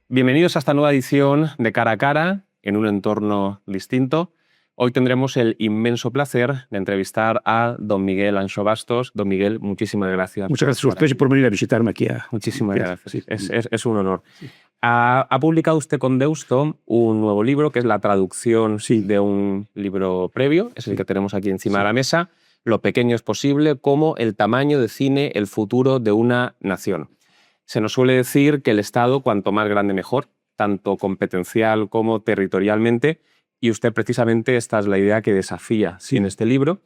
Bienvenidos a esta nueva edición de Cara a Cara, en un entorno distinto. Hoy tendremos el inmenso placer de entrevistar a don Miguel Anxo Bastos. Don Miguel, muchísimas gracias. Muchas gracias a ustedes por venir a visitarme aquí. Muchísimas gracias. Sí. Es un honor. Sí. Ha publicado usted con Deusto un nuevo libro, que es la traducción de un libro previo, es el que tenemos aquí encima de la mesa, Lo pequeño es posible, cómo el tamaño define el futuro de una nación. Se nos suele decir que el Estado, cuanto más grande mejor, tanto competencial como territorialmente, y usted precisamente esta es la idea que desafía en este libro.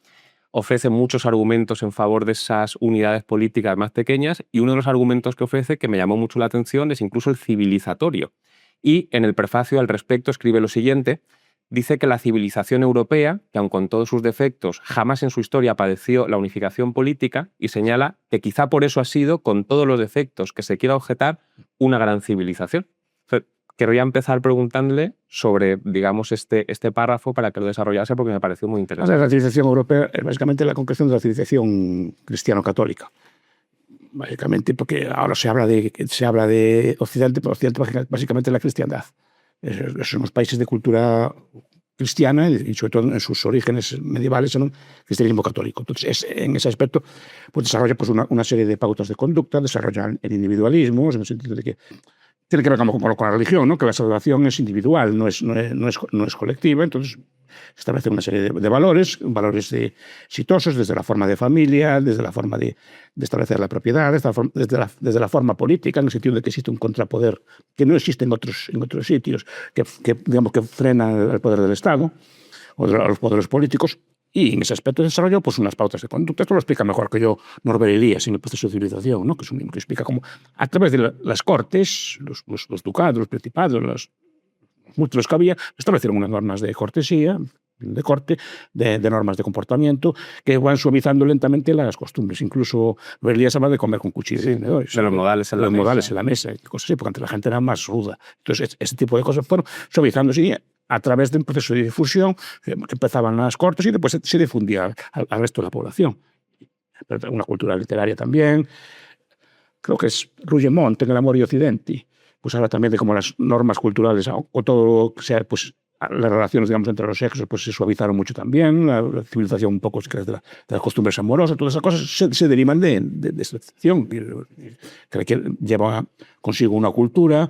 Ofrece muchos argumentos en favor de esas unidades políticas más pequeñas, y uno de los argumentos que ofrece, que me llamó mucho la atención, es incluso el civilizatorio. Y en el prefacio al respecto escribe lo siguiente: dice que la civilización europea, que aun con todos sus defectos, jamás en su historia padeció la unificación política, y señala que quizá por eso ha sido, con todos los defectos que se quiera objetar, una gran civilización. Querría empezar preguntándole sobre, digamos, este párrafo para que lo desarrollase, porque me pareció muy interesante. La civilización europea es básicamente la concreción de la civilización cristiano-católica. Básicamente porque ahora se habla de Occidente, pero Occidente básicamente es la cristiandad. Son los países de cultura cristiana y sobre todo en sus orígenes medievales en un cristianismo católico. Entonces, en ese aspecto pues desarrolla pues, una serie de pautas de conducta, desarrolla el individualismo, en el sentido de que tiene que ver con la religión, ¿no? Que la salvación es individual, no es colectiva. Entonces, establece una serie de valores exitosos, desde la forma de familia, desde la forma de establecer la propiedad, desde la forma política, en el sentido de que existe un contrapoder que no existe en otros sitios, digamos, que frena el poder del Estado o de los poderes políticos. Y en ese aspecto desarrolló pues, unas pautas de conducta. Esto lo explica mejor que yo Norbert Elias en el proceso de civilización, ¿no? Que es un libro que explica cómo, a través de las cortes, los ducados, los principados, los múltiples que había, establecieron unas normas de cortesía, de corte, de normas de comportamiento, que van suavizando lentamente las costumbres. Incluso Norbert Elias habla de comer con cuchillos y tenedores. De los modales en la mesa. Y cosas así, porque antes la gente era más ruda. Entonces, ese tipo de cosas fueron suavizándose a través de un proceso de difusión que empezaban las cortes y después se difundía al resto de la población. Una cultura literaria también. Creo que es Rougemont en El amor y Occidente. Pues habla también de cómo las normas culturales o todo, sea, pues, las relaciones, digamos, entre los sexos pues, se suavizaron mucho también. La civilización un poco de las costumbres amorosas. Todas esas cosas se derivan de esta excepción que lleva consigo una cultura,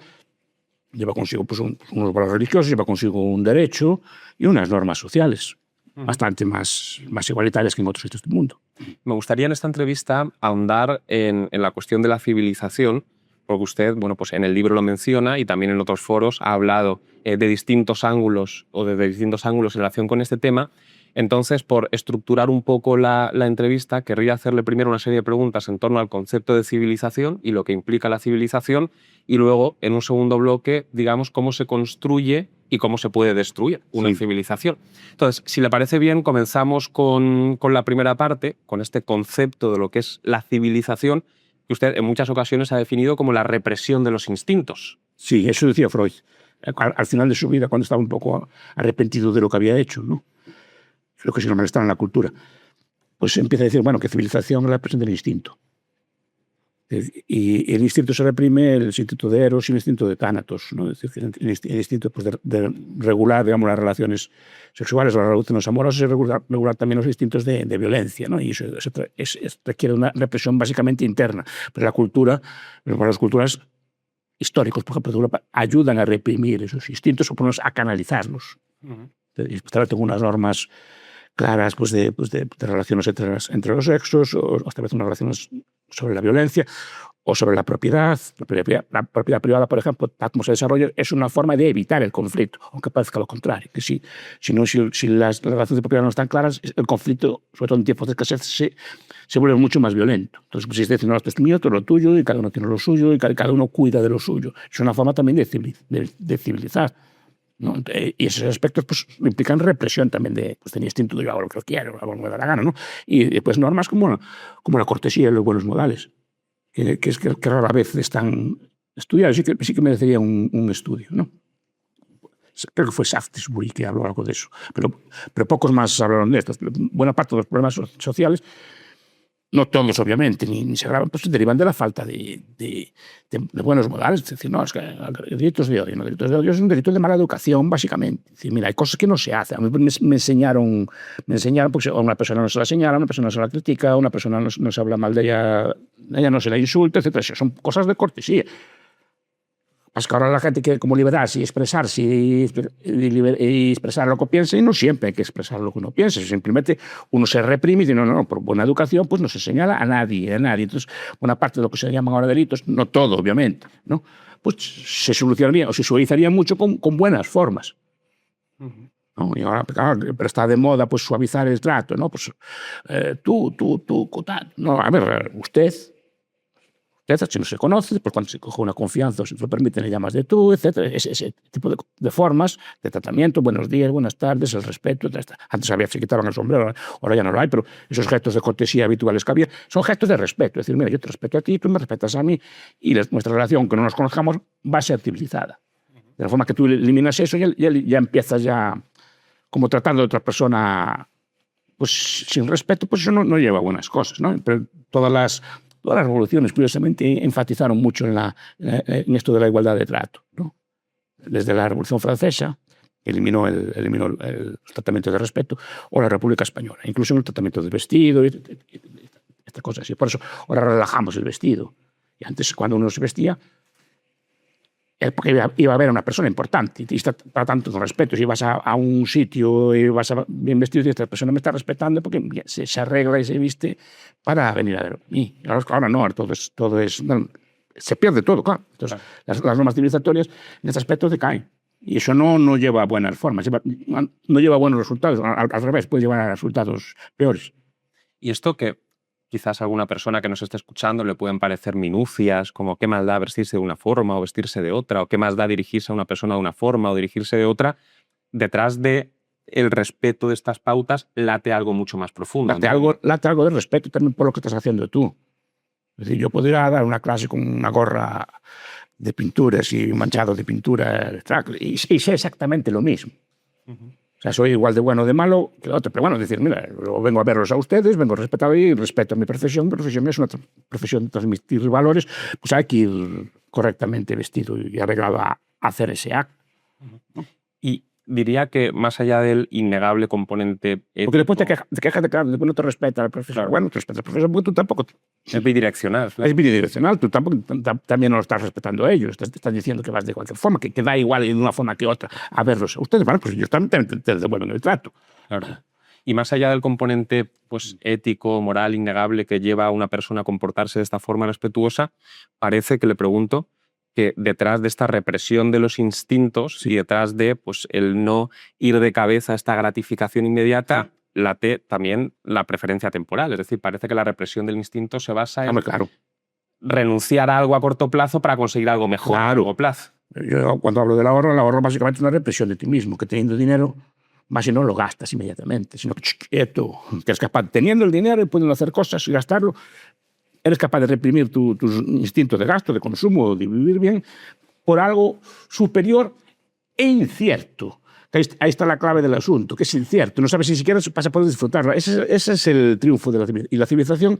lleva consigo pues, unos valores religiosos, lleva consigo un derecho y unas normas sociales bastante más igualitarias que en otros sitios del mundo. Me gustaría en esta entrevista ahondar en la cuestión de la civilización, porque usted, bueno, pues en el libro lo menciona y también en otros foros ha hablado de distintos ángulos en relación con este tema. Entonces, por estructurar un poco la entrevista, querría hacerle primero una serie de preguntas en torno al concepto de civilización y lo que implica la civilización, y luego, en un segundo bloque, digamos, cómo se construye y cómo se puede destruir una civilización. Entonces, si le parece bien, comenzamos con la primera parte, con este concepto de lo que es la civilización, que usted en muchas ocasiones ha definido como la represión de los instintos. Sí, eso decía Freud. Al final de su vida, cuando estaba un poco arrepentido de lo que había hecho, ¿no? Lo que se llama estar en la cultura, pues empieza a decir, bueno, que civilización es la represión del instinto. Y el instinto se reprime, el instinto de Eros y el instinto de Tánatos, ¿no? Es decir, el instinto pues, de regular, digamos, las relaciones sexuales o las relaciones amorosas, y regular también los instintos de violencia, ¿no? Y eso requiere una represión básicamente interna. Pero la cultura, las culturas históricas, por ejemplo, de Europa, ayudan a reprimir esos instintos o por lo menos a canalizarlos. Establecen unas normas claras pues, de relaciones entre los sexos, o establecen unas relaciones sobre la violencia o sobre la propiedad. La propiedad privada, por ejemplo, tal como se desarrolla, es una forma de evitar el conflicto, aunque parezca lo contrario. Que si las relaciones de propiedad no están claras, el conflicto, sobre todo en tiempos de escasez, se vuelve mucho más violento. Entonces, pues, si se dice, no, esto es mío, esto es lo tuyo, y cada uno tiene lo suyo, y cada uno cuida de lo suyo. Es una forma también de civilizar, ¿no? Y esos aspectos pues, implican represión también de instinto de yo hago lo que quiero, hago lo que me da la gana, ¿no? Y después normas como la cortesía y los buenos modales, que rara vez están estudiados. Sí que merecería un estudio, ¿no? Creo que fue Shaftesbury que habló algo de eso, pero pocos más hablaron de esto. Buena parte de los problemas sociales no todos, obviamente, ni se agravan, pues derivan de la falta de buenos modales. Es decir, no, es que delitos de odio, ¿no? Delitos de odio es un delito de mala educación, básicamente. Es decir, mira, hay cosas que no se hacen. A mí me enseñaron, pues, a una persona no se la señala, a una persona no se la critica, a una persona no se habla mal de ella no se la insulta, etc. Son cosas de cortesía. Es que ahora la gente quiere como liberarse y expresarse y expresar lo que piensa, y no siempre hay que expresar lo que uno piensa. Simplemente uno se reprime y dice, no, por buena educación pues no se señala a nadie. Entonces, buena parte de lo que se llaman ahora delitos, no todo, obviamente, ¿no? Pues se solucionaría o se suavizaría mucho con buenas formas. ¿No? Y ahora, claro, pero está de moda pues suavizar el trato, ¿no? Pues tú, tal. No, a ver, usted, si no se conoce, pues cuando se coge una confianza o se te lo permiten, le llamas de tú, etc. Ese tipo de formas de tratamiento, buenos días, buenas tardes, el respeto, etc. Antes se quitaban el sombrero, ahora ya no lo hay, pero esos gestos de cortesía habituales que había son gestos de respeto. Es decir, mira, yo te respeto a ti, tú me respetas a mí, y nuestra relación, que no nos conozcamos, va a ser civilizada. De la forma que tú eliminas eso, ya empiezas ya como tratando de otra persona pues sin respeto, pues eso no lleva a buenas cosas, ¿no? Pero todas las revoluciones, curiosamente, enfatizaron mucho en esto de la igualdad de trato, ¿no? Desde la Revolución Francesa, que eliminó el tratamiento de respeto, o la República Española, incluso en el tratamiento del vestido, esta cosa así. Por eso ahora relajamos el vestido. Y antes, cuando uno se vestía, porque iba a ver a una persona importante y está tratando con respeto. Si vas a un sitio y vas bien vestido y esta persona me está respetando porque se arregla y se viste para venir a ver a mí. Ahora no, todo es se pierde todo, claro. Entonces, las normas civilizatorias en este aspecto decaen. Y eso no lleva a buenas formas, no lleva a buenos resultados. Al revés, puede llevar a resultados peores. Y esto que quizás a alguna persona que nos esté escuchando le pueden parecer minucias, como qué más da vestirse de una forma o vestirse de otra, o qué más da dirigirse a una persona de una forma o dirigirse de otra, detrás de el respeto de estas pautas late algo mucho más profundo. Late algo de respeto también por lo que estás haciendo tú. Es decir, yo podría dar una clase con una gorra de pinturas y un manchado de pintura y sé exactamente lo mismo. O sea, soy igual de bueno o de malo que otro. Pero bueno, decir, mira, yo vengo a verlos a ustedes, vengo a respetar y respeto a mi profesión. Mi profesión es una profesión de transmitir valores, pues hay que ir correctamente vestido y arreglado a hacer ese acto. Y diría que más allá del innegable componente ético... Porque después te quejas de que después no te respeta el profesor. Claro. Bueno, te respeta el profesor porque tú tampoco... Es bidireccional. Es bidireccional. Tú también no lo estás respetando a ellos. Te estás diciendo que vas de cualquier forma, que da igual de una forma que otra a verlos. Ustedes, bueno, pues ellos también te devuelven el trato. Claro. Y más allá del componente pues, ético, moral, innegable que lleva a una persona a comportarse de esta forma respetuosa, parece que le pregunto que detrás de esta represión de los instintos y detrás de pues, el no ir de cabeza a esta gratificación inmediata, late también la preferencia temporal. Es decir, parece que la represión del instinto se basa en renunciar a algo a corto plazo para conseguir algo mejor a largo plazo. Yo cuando hablo del ahorro básicamente es una represión de ti mismo, que teniendo dinero más y no lo gastas inmediatamente, sino que quieto, que eres capaz, teniendo el dinero y pudiendo hacer cosas y gastarlo, eres capaz de reprimir tus instintos de gasto, de consumo, de vivir bien, por algo superior e incierto. Ahí está la clave del asunto, que es incierto. No sabes si siquiera vas a poder disfrutarla. Ese es el triunfo de la civilización. Y la civilización,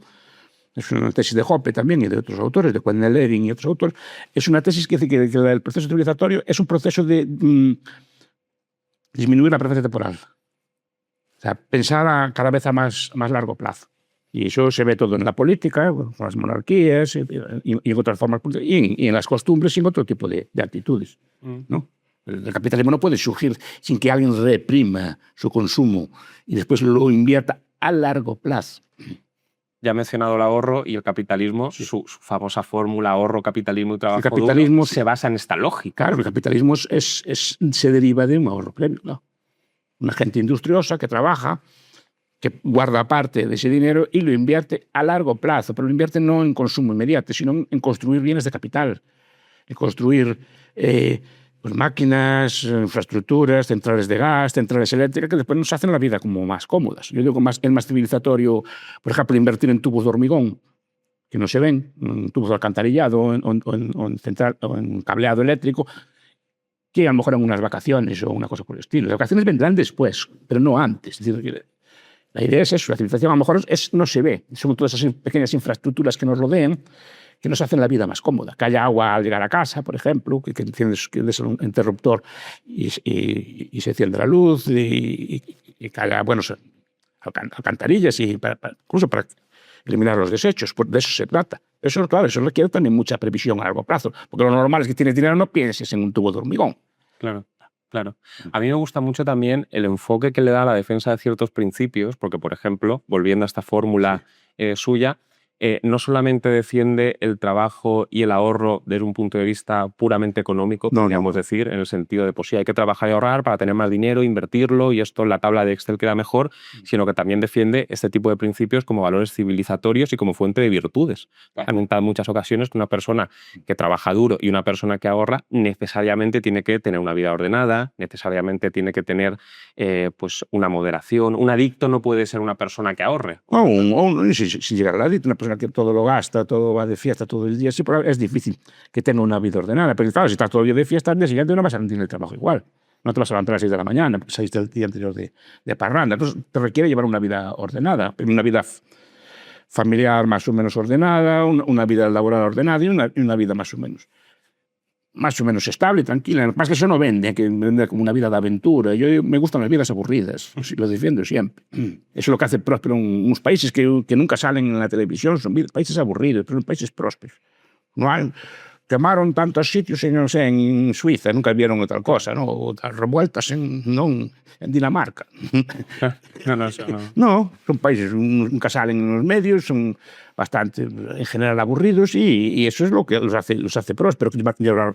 es una tesis de Hoppe también y de otros autores, de Quentin Lering y otros autores, es una tesis que dice que el proceso civilizatorio es un proceso de disminuir la preferencia temporal. O sea, pensar cada vez a más largo plazo. Y eso se ve todo en la política, con las monarquías y en otras formas, y en las costumbres y en otro tipo de actitudes, ¿no? El capitalismo no puede surgir sin que alguien reprima su consumo y después lo invierta a largo plazo. Ya he mencionado el ahorro y el capitalismo, su famosa fórmula ahorro, capitalismo y trabajo capitalismo duro, se basa en esta lógica. Claro, el capitalismo se deriva de un ahorro previo, ¿no? Una gente industriosa que trabaja, que guarda parte de ese dinero y lo invierte a largo plazo, pero lo invierte no en consumo inmediato, sino en construir bienes de capital, en construir pues máquinas, infraestructuras, centrales de gas, centrales eléctricas, que después nos hacen la vida como más cómodas. Yo digo que es más civilizatorio, por ejemplo, invertir en tubos de hormigón, que no se ven, en tubos de alcantarillado o en cableado eléctrico, que a lo mejor en unas vacaciones o una cosa por el estilo. Las vacaciones vendrán después, pero no antes. Es decir, La idea es eso, la civilización a lo mejor no se ve, son todas esas pequeñas infraestructuras que nos rodean, que nos hacen la vida más cómoda. Que haya agua al llegar a casa, por ejemplo, que enciendes un interruptor y se enciende la luz, y que haya buenos alcantarillas, incluso para eliminar los desechos. De eso se trata. Eso, claro, eso requiere también mucha previsión a largo plazo, porque lo normal es que tienes dinero, no pienses en un tubo de hormigón. Claro. Claro. A mí me gusta mucho también el enfoque que le da a la defensa de ciertos principios, porque, por ejemplo, volviendo a esta fórmula suya, no solamente defiende el trabajo y el ahorro desde un punto de vista puramente económico, podríamos decir, en el sentido de, pues sí, hay que trabajar y ahorrar para tener más dinero, invertirlo, y esto en la tabla de Excel queda mejor, sino que también defiende este tipo de principios como valores civilizatorios y como fuente de virtudes. Han comentado en muchas ocasiones que una persona que trabaja duro y una persona que ahorra necesariamente tiene que tener una vida ordenada, necesariamente tiene que tener pues una moderación. Un adicto no puede ser una persona que ahorre. Sin llegar al adicto, una persona que todo lo gasta, todo va de fiesta todo el día, sí, pero es difícil que tenga una vida ordenada. Pero claro, si estás todo el día de fiesta, al día siguiente no vas a rendir el trabajo igual. No te vas a levantar a las 6 de la mañana, porque saliste el día anterior de parranda. Entonces, te requiere llevar una vida ordenada, una vida familiar más o menos ordenada, una vida laboral ordenada y una vida más o menos estable, tranquila. Más que eso no vende, que vende como una vida de aventura. Yo me gustan las vidas aburridas, lo defiendo siempre. Eso es lo que hace próspero unos países que nunca salen en la televisión, son países aburridos, pero son países prósperos. No hay, quemaron tantos sitios en Suiza, nunca vieron otra cosa, ¿no? O revueltas en Dinamarca. No, son países nunca salen en los medios, son bastante, en general, aburridos y eso es lo que los hace prósperos,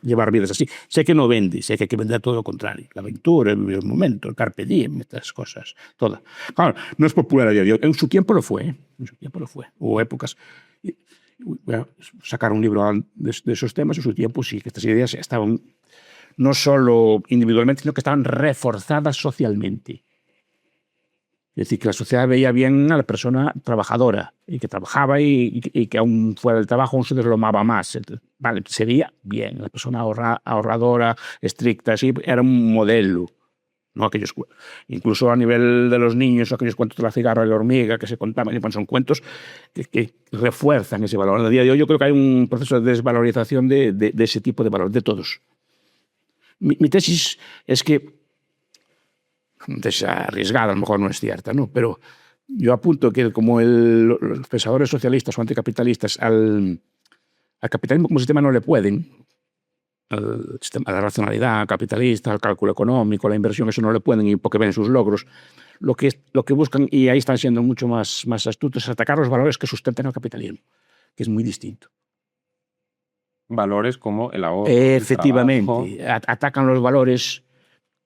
llevar vidas así. Sé que no vende, sé que hay que vender todo lo contrario. La aventura, el momento, el carpe diem, estas cosas, todas. Claro, no es popular a día de hoy. En su tiempo lo fue, Hubo épocas. Voy a sacar un libro de esos temas. En su tiempo sí, que estas ideas estaban no solo individualmente, sino que estaban reforzadas socialmente. Es decir, que la sociedad veía bien a la persona trabajadora y que trabajaba y que aún fuera del trabajo aún se deslomaba más. Vale, sería bien, la persona ahorradora, estricta, así, era un modelo. ¿No? Incluso a nivel de los niños, aquellos cuentos de la cigarra y la hormiga que se contaban, son cuentos que refuerzan ese valor. A día de hoy yo creo que hay un proceso de desvalorización de ese tipo de valores, de todos. Mi tesis es que, es arriesgada, a lo mejor no es cierta, ¿no? Pero yo apunto que como los pensadores socialistas o anticapitalistas al capitalismo como sistema no le pueden, a la racionalidad capitalista, al cálculo económico, a la inversión, eso no le pueden y porque ven sus logros. Lo que buscan, y ahí están siendo mucho más astutos, es atacar los valores que sustentan el capitalismo, que es muy distinto. Valores como el ahorro. Efectivamente, atacan los valores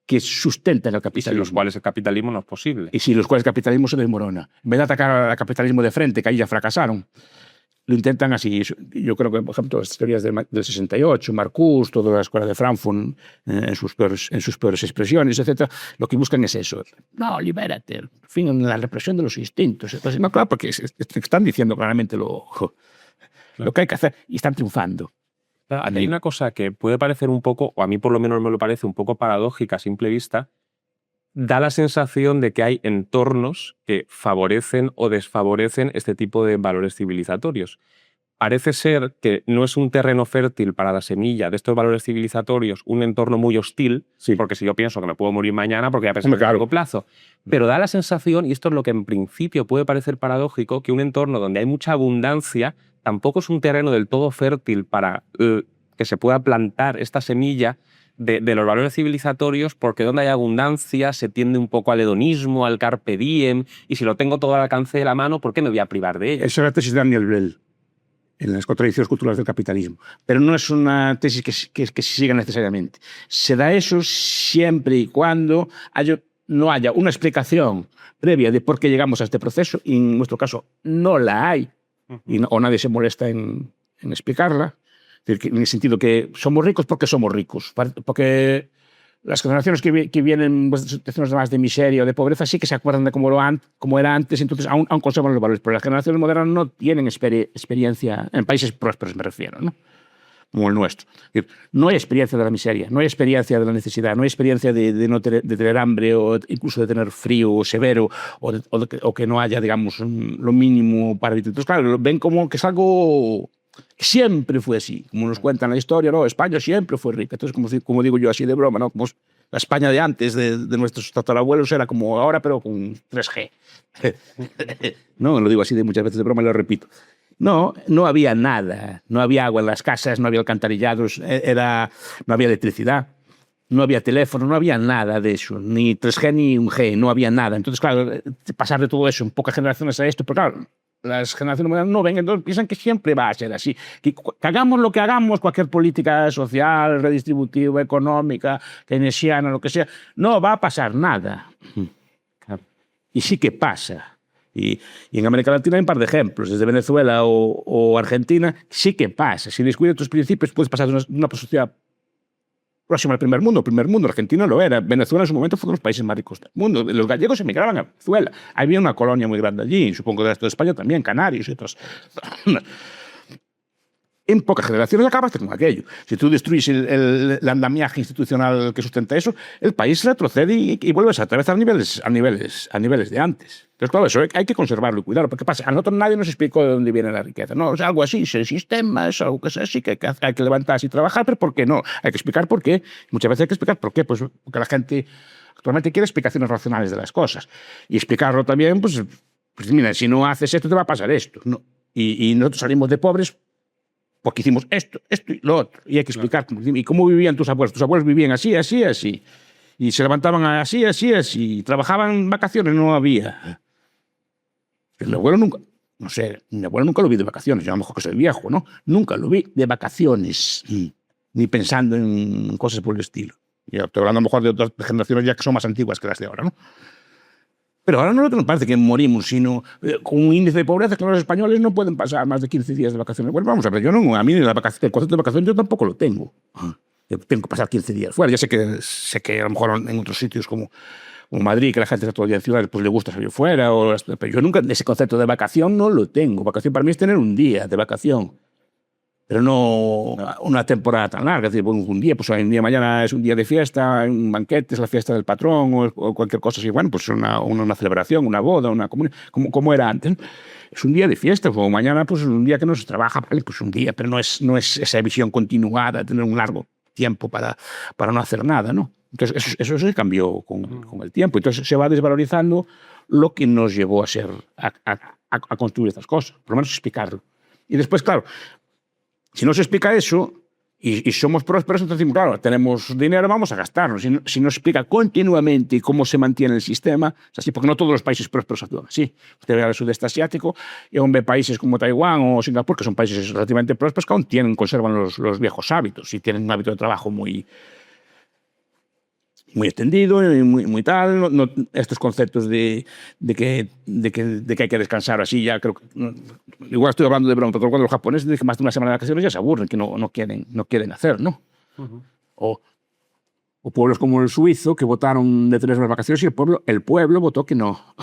que sustentan el capitalismo. Y sin los cuales el capitalismo no es posible. Y sin los cuales el capitalismo se desmorona. En vez de atacar al capitalismo de frente, que ahí ya fracasaron, lo intentan así. Yo creo que, por ejemplo, las teorías del 68, Marcuse, toda la escuela de Frankfurt, en sus peores expresiones, etc., lo que buscan es eso. No, libérate. En fin, la represión de los instintos. Entonces, no, claro, porque están diciendo claramente lo que hay que hacer y están triunfando. Hay una cosa que puede parecer un poco, o a mí por lo menos me lo parece un poco paradójica a simple vista. Da la sensación de que hay entornos que favorecen o desfavorecen este tipo de valores civilizatorios. Parece ser que no es un terreno fértil para la semilla de estos valores civilizatorios, un entorno muy hostil, sí, porque si yo pienso que me puedo morir mañana porque ya pensé a largo plazo. Pero da la sensación, y esto es lo que en principio puede parecer paradójico, que un entorno donde hay mucha abundancia tampoco es un terreno del todo fértil para que se pueda plantar esta semilla de los valores civilizatorios, porque donde hay abundancia se tiende un poco al hedonismo, al carpe diem, y si lo tengo todo al alcance de la mano, ¿por qué me voy a privar de ello? Esa es la tesis de Daniel Bell en las contradicciones culturales del capitalismo. Pero no es una tesis que se siga necesariamente. Se da eso siempre y cuando no haya una explicación previa de por qué llegamos a este proceso, y en nuestro caso no la hay, o nadie se molesta en explicarla. En el sentido que somos ricos porque somos ricos, porque las generaciones que vienen de situaciones más de miseria o de pobreza sí que se acuerdan de cómo era antes, entonces aún conservan los valores, pero las generaciones modernas no tienen experiencia, en países prósperos me refiero, ¿no? como el nuestro. Es decir, no hay experiencia de la miseria, no hay experiencia de la necesidad, no hay experiencia de tener hambre o incluso de tener frío severo o que no haya, digamos, lo mínimo para vivir. Entonces, claro, lo ven como que es algo que siempre fue así. Como nos cuentan la historia, no, España siempre fue rica. Entonces, como digo yo así de broma, ¿no? Como la España de antes, de nuestros tatarabuelos, era como ahora, pero con 3G. No, lo digo así de muchas veces de broma y lo repito. No, no había nada. No había agua en las casas, no había alcantarillados, no había electricidad, no había teléfono, no había nada de eso. Ni 3G ni 1G, no había nada. Entonces, claro, pasar de todo eso en pocas generaciones a esto, pero claro, las generaciones modernas no ven, entonces piensan que siempre va a ser así. Que hagamos lo que hagamos, cualquier política social, redistributiva, económica, keynesiana, lo que sea, no va a pasar nada. Y sí que pasa. Y en América Latina hay un par de ejemplos, desde Venezuela o Argentina, sí que pasa. Si descuidas tus principios, puedes pasar de una sociedad próxima al primer mundo. El primer mundo, Argentina lo era. Venezuela en su momento fue uno de los países más ricos del mundo. Los gallegos emigraban a Venezuela. Había una colonia muy grande allí, supongo que el resto de España también, Canarias y otras. En pocas generaciones acabaste con aquello. Si tú destruyes el andamiaje institucional que sustenta eso, el país retrocede y vuelves a atravesar a niveles de antes. Entonces, claro, eso hay que conservarlo y cuidarlo. Porque pasa, a nosotros nadie nos explicó de dónde viene la riqueza. No, es algo así, es el sistema, es algo que es así, que hay que levantarse y trabajar, pero ¿por qué no? Hay que explicar por qué. Muchas veces hay que explicar por qué. Pues porque la gente actualmente quiere explicaciones racionales de las cosas. Y explicarlo también, pues mira, si no haces esto, te va a pasar esto, ¿no? Y nosotros salimos de pobres porque hicimos esto y lo otro. Y hay que explicar. ¿Y cómo vivían tus abuelos? Tus abuelos vivían así, así, así. Y se levantaban así, así, así. Trabajaban en vacaciones, no había. Mi abuelo nunca, no sé, mi abuelo nunca lo vi de vacaciones. Yo a lo mejor que soy viejo, ¿no? Nunca lo vi de vacaciones. Ni pensando en cosas por el estilo. Y estoy hablando a lo mejor de otras generaciones ya que son más antiguas que las de ahora, ¿no? Pero ahora no nos parece que morimos, sino con un índice de pobreza que los españoles no pueden pasar más de 15 días de vacaciones. Bueno, vamos a ver, yo no, a mí el concepto de vacaciones yo tampoco lo tengo. Yo tengo que pasar 15 días fuera. Ya sé que a lo mejor en otros sitios como Madrid, que la gente está todo el día en ciudades, pues le gusta salir fuera. Pero yo nunca, ese concepto de vacación no lo tengo. Vacación para mí es tener un día de vacación. Pero no una temporada tan larga. Es decir, un día, pues hoy en día, mañana es un día de fiesta, un banquete, es la fiesta del patrón o cualquier cosa así. Bueno, pues una celebración, una boda, una comunión, como era antes. Es un día de fiesta, o mañana pues un día que no se trabaja, vale, pues un día, pero no es esa visión continuada, tener un largo tiempo para no hacer nada, ¿no? Entonces, eso se cambió con el tiempo. Entonces, se va desvalorizando lo que nos llevó a construir estas cosas, por lo menos explicarlo. Y después, claro, si no se explica eso y somos prósperos, entonces decimos, claro, tenemos dinero, vamos a gastarlo. Si no se explica continuamente cómo se mantiene el sistema, es así, porque no todos los países prósperos actúan así. Usted ve al sudeste asiático y aún ve países como Taiwán o Singapur, que son países relativamente prósperos, que aún conservan los viejos hábitos y tienen un hábito de trabajo muy extendido y muy tal, estos conceptos de que hay que descansar así, ya creo que, igual estoy hablando de broma, pero cuando los japoneses dicen que más de una semana de vacaciones ya se aburren, que no quieren hacer, ¿no? O pueblos como el suizo que votaron de tener las vacaciones y el pueblo votó que no.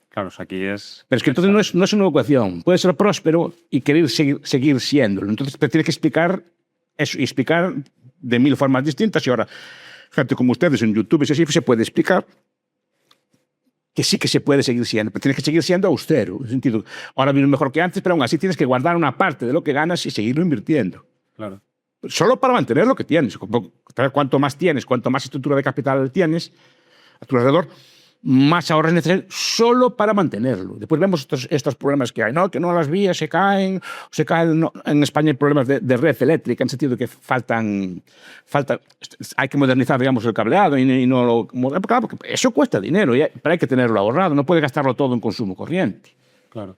Claro, aquí es... Pero es que entonces no es una ecuación. Puede ser próspero y querer seguir siéndolo. Entonces tienes que explicar eso y explicar de 1000 formas distintas y ahora gente como ustedes en YouTube, y así se puede explicar que sí que se puede seguir siendo, pero tienes que seguir siendo austero, en el sentido, ahora vives mejor que antes, pero aún así tienes que guardar una parte de lo que ganas y seguirlo invirtiendo. Claro. Solo para mantener lo que tienes. Cuanto más tienes, cuanto más estructura de capital tienes a tu alrededor, más ahorros es necesario solo para mantenerlo. Después vemos estos problemas que hay, ¿no? Que no las vías se caen. No, en España hay problemas de red eléctrica, en el sentido de que hay que modernizar, digamos, el cableado y no lo... Claro, porque eso cuesta dinero, pero hay que tenerlo ahorrado, no puedes gastarlo todo en consumo corriente. Claro.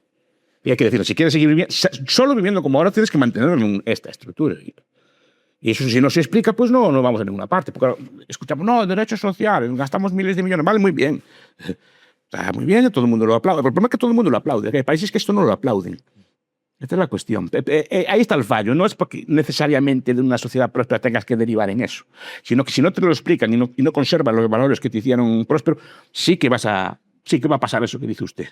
Y hay que decirlo, si quieres seguir viviendo, solo viviendo como ahora, tienes que mantener esta estructura. Y eso, si no se explica, pues no vamos a ninguna parte. Porque escuchamos, no, derechos sociales, gastamos miles de millones. Vale, muy bien. Está muy bien, todo el mundo lo aplaude. Pero el problema es que todo el mundo lo aplaude. Hay países que esto no lo aplauden. Esta es la cuestión. Ahí está el fallo. No es porque necesariamente de una sociedad próspera tengas que derivar en eso. Sino que si no te lo explican y no conservan los valores que te hicieron próspero, sí que va a pasar eso que dice usted.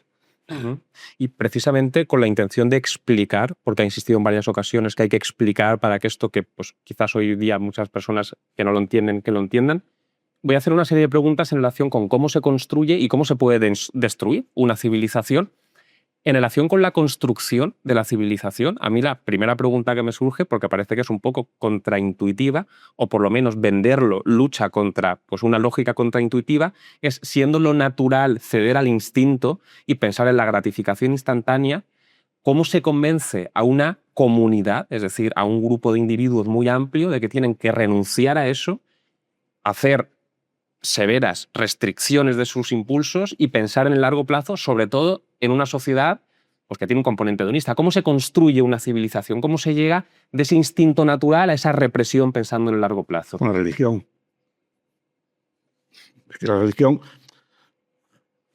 Ujú. Y precisamente con la intención de explicar, porque ha insistido en varias ocasiones que hay que explicar para que esto que pues, quizás hoy día muchas personas que no lo entienden, que lo entiendan, voy a hacer una serie de preguntas en relación con cómo se construye y cómo se puede destruir una civilización. En relación con la construcción de la civilización, a mí la primera pregunta que me surge, porque parece que es un poco contraintuitiva, o por lo menos venderlo lucha contra pues una lógica contraintuitiva, es siendo lo natural ceder al instinto y pensar en la gratificación instantánea, ¿cómo se convence a una comunidad, es decir, a un grupo de individuos muy amplio, de que tienen que renunciar a eso, hacer severas restricciones de sus impulsos y pensar en el largo plazo, sobre todo en una sociedad pues, que tiene un componente hedonista? ¿Cómo se construye una civilización? ¿Cómo se llega de ese instinto natural a esa represión pensando en el largo plazo? Con la religión. Es que la religión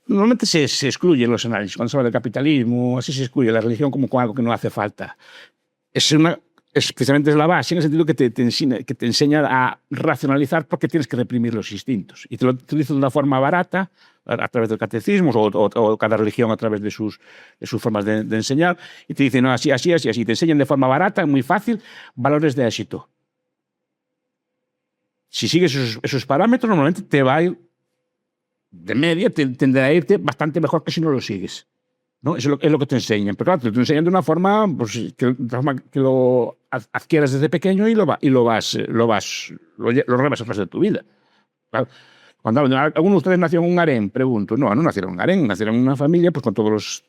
normalmente se excluye en los análisis. Cuando se habla del capitalismo, así se excluye la religión como con algo que no hace falta. Precisamente es la base, en el sentido que te enseña a racionalizar porque tienes que reprimir los instintos. Y te lo utiliza de una forma barata, a través del catecismo, o cada religión a través de sus formas de enseñar, y te dicen, no, así, así, así, así. Te enseñan de forma barata, muy fácil, valores de éxito. Si sigues esos parámetros, normalmente te va a ir, de media, tendrá a irte bastante mejor que si no lo sigues. ¿No? Eso es lo que te enseñan. Pero claro, te enseñan de una forma, pues, que lo adquieras desde pequeño y lo rebas el resto de tu vida. Claro. Cuando algunos de ustedes nacieron en un harén, pregunto. No nacieron en un harén, nacieron en una familia, pues con todas las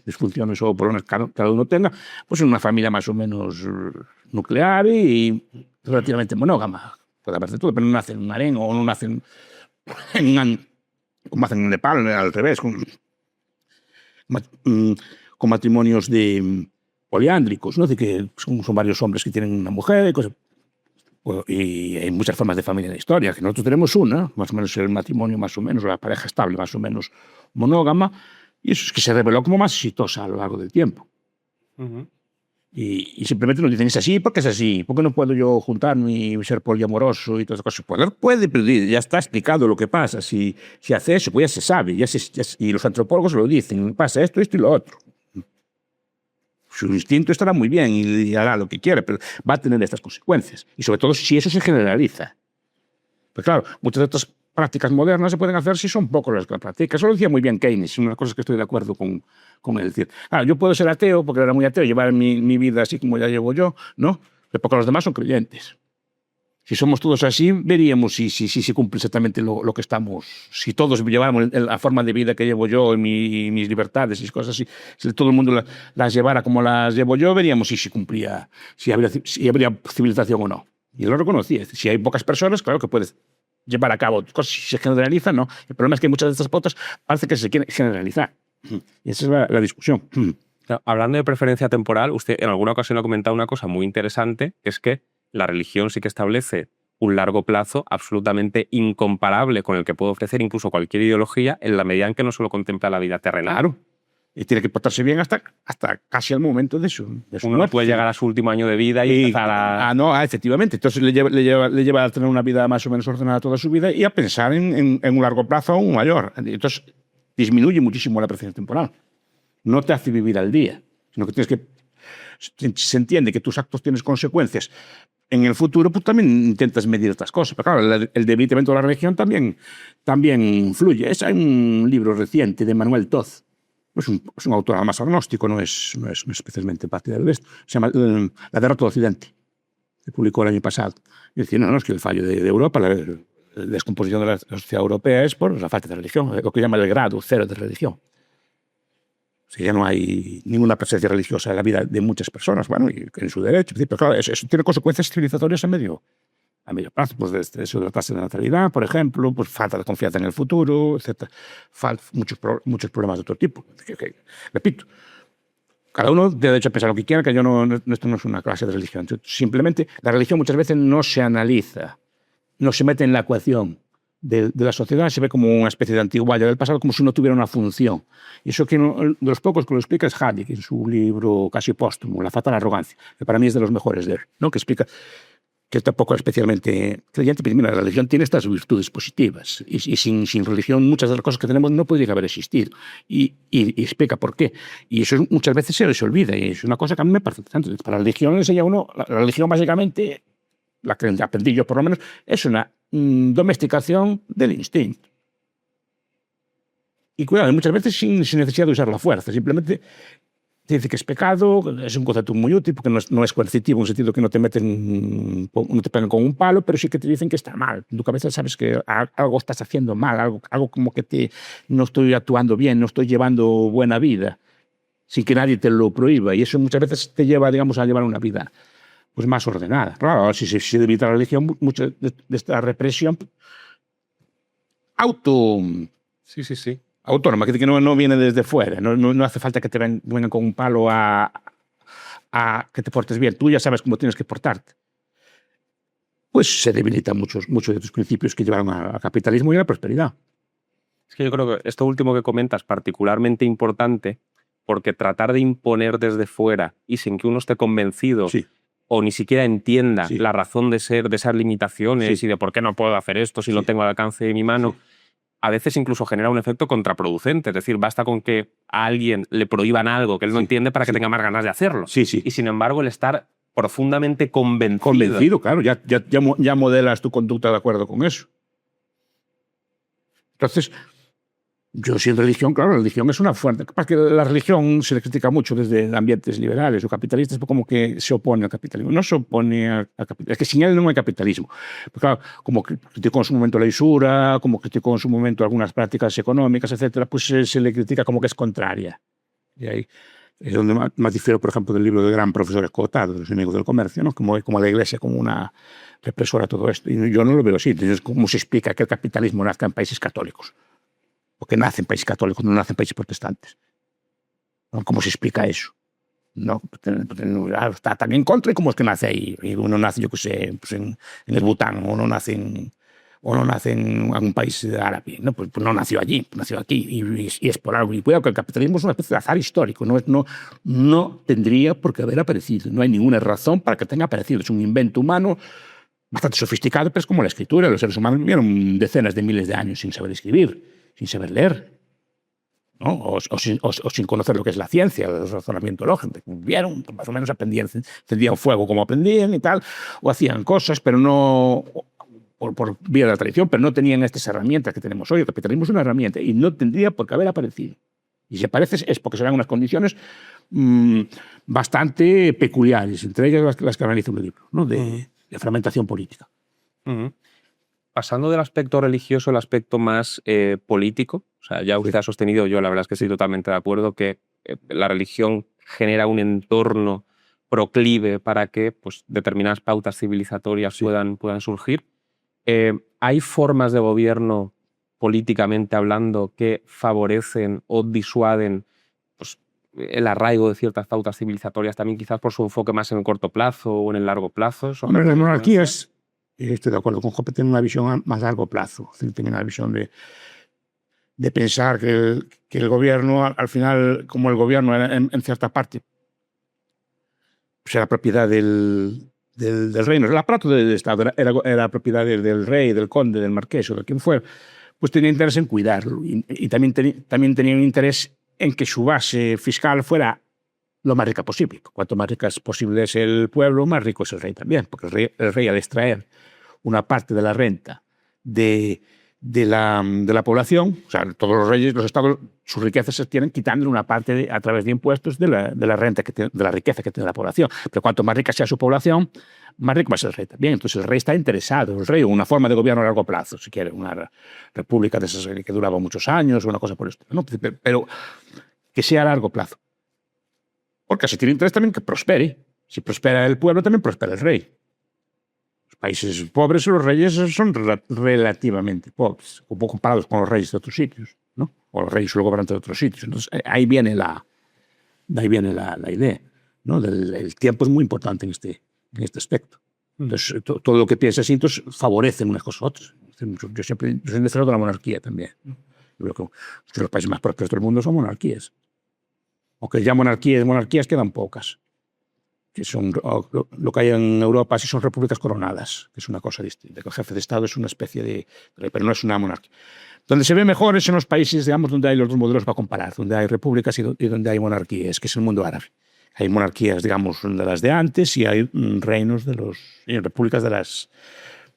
disfunciones o problemas que cada uno tenga, pues en una familia más o menos nuclear y relativamente monógama. Puede haber de todo, pero no nacen en un harén o no nacen como hacen en Nepal, al revés, con matrimonios poliándricos, ¿no? De que son varios hombres que tienen una mujer y hay muchas formas de familia en la historia, que nosotros tenemos una, más o menos el matrimonio más o menos, la pareja estable más o menos monógama, y eso es que se reveló como más exitosa a lo largo del tiempo. Uh-huh. Y simplemente nos dicen, es así porque es así, ¿por qué no puedo yo juntarme y ser poliamoroso y todas esas cosas? Puede, pero ya está explicado lo que pasa. Si hace eso, pues ya se sabe, y los antropólogos lo dicen, pasa esto y lo otro. Su instinto estará muy bien y hará lo que quiera, pero va a tener estas consecuencias. Y sobre todo si eso se generaliza. Pues claro, muchas de estas prácticas modernas se pueden hacer si son pocos las que practican. Eso lo decía muy bien Keynes, una de las cosas que estoy de acuerdo con él. Decir, claro, yo puedo ser ateo, porque era muy ateo, llevar mi vida así como ya llevo yo, ¿no? Pero porque los demás son creyentes. Si somos todos así, veríamos si se cumple exactamente lo que estamos. Si todos lleváramos la forma de vida que llevo yo, y mis libertades y cosas así, si todo el mundo las llevara como las llevo yo, veríamos si se cumplía, si habría civilización o no. Y él lo reconocía. Si hay pocas personas, claro que puedes llevar a cabo cosas. Si se generaliza, no. El problema es que muchas de estas pautas parece que se quieren generalizar. Y esa es la discusión. Claro, hablando de preferencia temporal, usted en alguna ocasión ha comentado una cosa muy interesante, que es que la religión sí que establece un largo plazo absolutamente incomparable con el que puede ofrecer incluso cualquier ideología, en la medida en que no solo contempla la vida terrenal. Claro. Y tiene que portarse bien hasta casi el momento de su Uno muerte. puede llegar a su último año de vida y empezar a... Efectivamente. Entonces le lleva a tener una vida más o menos ordenada toda su vida y a pensar en un largo plazo aún mayor. Entonces disminuye muchísimo la preferencia temporal. No te hace vivir al día, sino que tienes que... Se entiende que tus actos tienen consecuencias. En el futuro, pues también intentas medir estas cosas. Pero claro, el debilitamiento de la religión también influye. Hay un libro reciente de Manuel Toz. Es un autor más agnóstico, no es especialmente partidario de esto. Se llama La derrota del Occidente, que publicó el año pasado. Y decía, no, es que el fallo de Europa, la descomposición de la sociedad europea es por la falta de religión, lo que llama el grado cero de religión. O sea, ya no hay ninguna presencia religiosa en la vida de muchas personas, bueno, y en su derecho. Pero claro, eso tiene consecuencias civilizatorias a medio plazo, pues desde eso de la tasa de natalidad, por ejemplo, pues falta de confianza en el futuro, etc. Muchos problemas de otro tipo. Repito, cada uno tiene derecho a pensar lo que quiera, que esto no es una clase de religión. Simplemente la religión muchas veces no se analiza, no se mete en la ecuación de la sociedad, se ve como una especie de antigualla del pasado, como si no tuviera una función. Y eso que de los pocos que lo explica es Hayek, en su libro casi póstumo, La fatal arrogancia, que para mí es de los mejores de él, ¿no? Que explica que tampoco era especialmente creyente, pero mira, la religión tiene estas virtudes positivas y sin religión muchas de las cosas que tenemos no podrían haber existido y explica por qué. Y eso muchas veces se les olvida y es una cosa que a mí me parece interesante. Para la religión le enseña uno, la religión básicamente, la que aprendí yo por lo menos, es una domesticación del instinto. Y cuidado, muchas veces sin necesidad de usar la fuerza, simplemente te dice que es pecado, es un concepto muy útil porque no es coercitivo en el sentido que no te pegan con un palo, pero sí que te dicen que está mal. En tu cabeza sabes que algo estás haciendo mal, algo como que no estoy actuando bien, no estoy llevando buena vida, sin que nadie te lo prohíba. Y eso muchas veces te lleva, digamos, a llevar una vida pues, más ordenada. Claro, si se evita la religión, mucha de esta represión Sí. autónoma, que no viene desde fuera, no hace falta que te vengan con un palo a que te portes bien, tú ya sabes cómo tienes que portarte. Pues se debilitan muchos de tus principios que llevaron al capitalismo y a la prosperidad. Es que yo creo que esto último que comentas es particularmente importante porque tratar de imponer desde fuera y sin que uno esté convencido o ni siquiera entienda la razón de ser de esas limitaciones y de por qué no puedo hacer esto si lo tengo al alcance de mi mano, a veces incluso genera un efecto contraproducente. Es decir, basta con que a alguien le prohíban algo que él no entiende para que tenga más ganas de hacerlo. Y sin embargo, el estar profundamente convencido. Convencido, claro, ya modelas tu conducta de acuerdo con eso. Entonces, yo sin religión, claro, la religión es una fuente. Porque la religión se le critica mucho desde ambientes liberales o capitalistas, como que se opone al capitalismo. No se opone al capitalismo. Es que sin él no hay capitalismo. Porque, claro, como criticó en su momento la usura, como criticó en su momento algunas prácticas económicas, etcétera, pues se le critica como que es contraria. Y ahí es donde más difiero, por ejemplo, del libro del gran profesor Escotado, de los enemigos del comercio, ¿no? Como la Iglesia como una represora de todo esto. Y yo no lo veo así. Entonces, ¿cómo se explica que el capitalismo nazca en países católicos? Porque nace en países católicos, no nace en países protestantes. ¿Cómo se explica eso? No, está tan en contra y cómo es que nace ahí. Y uno nace, yo qué sé, pues en el Bután, o no nace en algún país árabe. No, pues no nació allí, nació aquí. Y es por algo. Y cuidado que el capitalismo es una especie de azar histórico. No tendría por qué haber aparecido. No hay ninguna razón para que tenga aparecido. Es un invento humano bastante sofisticado, pero es como la escritura. Los seres humanos vivieron decenas de miles de años sin saber escribir, sin saber leer, ¿no? o sin conocer lo que es la ciencia, el razonamiento lógico. Vieron, más o menos aprendían, encendían fuego como aprendían y tal, o hacían cosas, pero no por vía de la tradición, pero no tenían estas herramientas que tenemos hoy. El capitalismo es una herramienta y no tendría por qué haber aparecido. Y si aparece es porque se dan unas condiciones bastante peculiares, entre ellas las que analiza el libro, ¿no? de fragmentación política. Pasando del aspecto religioso al aspecto más político, o sea, ya usted ha sostenido, yo la verdad es que estoy totalmente de acuerdo, que la religión genera un entorno proclive para que pues, determinadas pautas civilizatorias puedan surgir. ¿Hay formas de gobierno, políticamente hablando, que favorecen o disuaden pues, el arraigo de ciertas pautas civilizatorias, también quizás por su enfoque más en el corto plazo o en el largo plazo? Hombre, las monarquías... Estoy de acuerdo con Hoppe, tiene una visión a más largo plazo. Tiene una visión de pensar que el gobierno, al final, como el gobierno era en cierta parte, pues era propiedad del reino. El aparato del Estado era propiedad del rey, del conde, del marqués o de quien fuera. Pues tenía interés en cuidarlo. Y también tenía un interés en que su base fiscal fuera lo más rica posible. Cuanto más rica posible es el pueblo, más rico es el rey también, porque el rey al extraer una parte de la renta de la población, o sea, todos los reyes, los estados, sus riquezas se tienen quitándole una parte a través de impuestos de la renta, de la riqueza que tiene la población. Pero cuanto más rica sea su población, más rico va a ser el rey también. Entonces el rey está interesado, el rey, una forma de gobierno a largo plazo, si quiere, una república de esas que duraba muchos años, o una cosa por esto, ¿no? Pero que sea a largo plazo. Porque si tiene interés también que prospere. Si prospera el pueblo, también prospera el rey. Los países pobres, los reyes son relativamente pobres, un poco comparados con los reyes de otros sitios, ¿no? O los reyes o los gobernantes de otros sitios. Entonces, ahí viene la idea, ¿no? El tiempo es muy importante en este aspecto. Entonces, todo lo que piensas entonces favorecen unas cosas a otras. Yo siempre soy defensor de la monarquía también. Yo creo que los países más prósperos del mundo son monarquías. Aunque ya monarquías quedan pocas. que son lo que hay en Europa, sí son repúblicas coronadas, que es una cosa distinta. El jefe de Estado es una especie de rey, pero no es una monarquía. Donde se ve mejor es en los países, digamos, donde hay los dos modelos para comparar, donde hay repúblicas y donde hay monarquías, que es el mundo árabe. Hay monarquías, digamos, de las de antes y hay reinos y repúblicas de las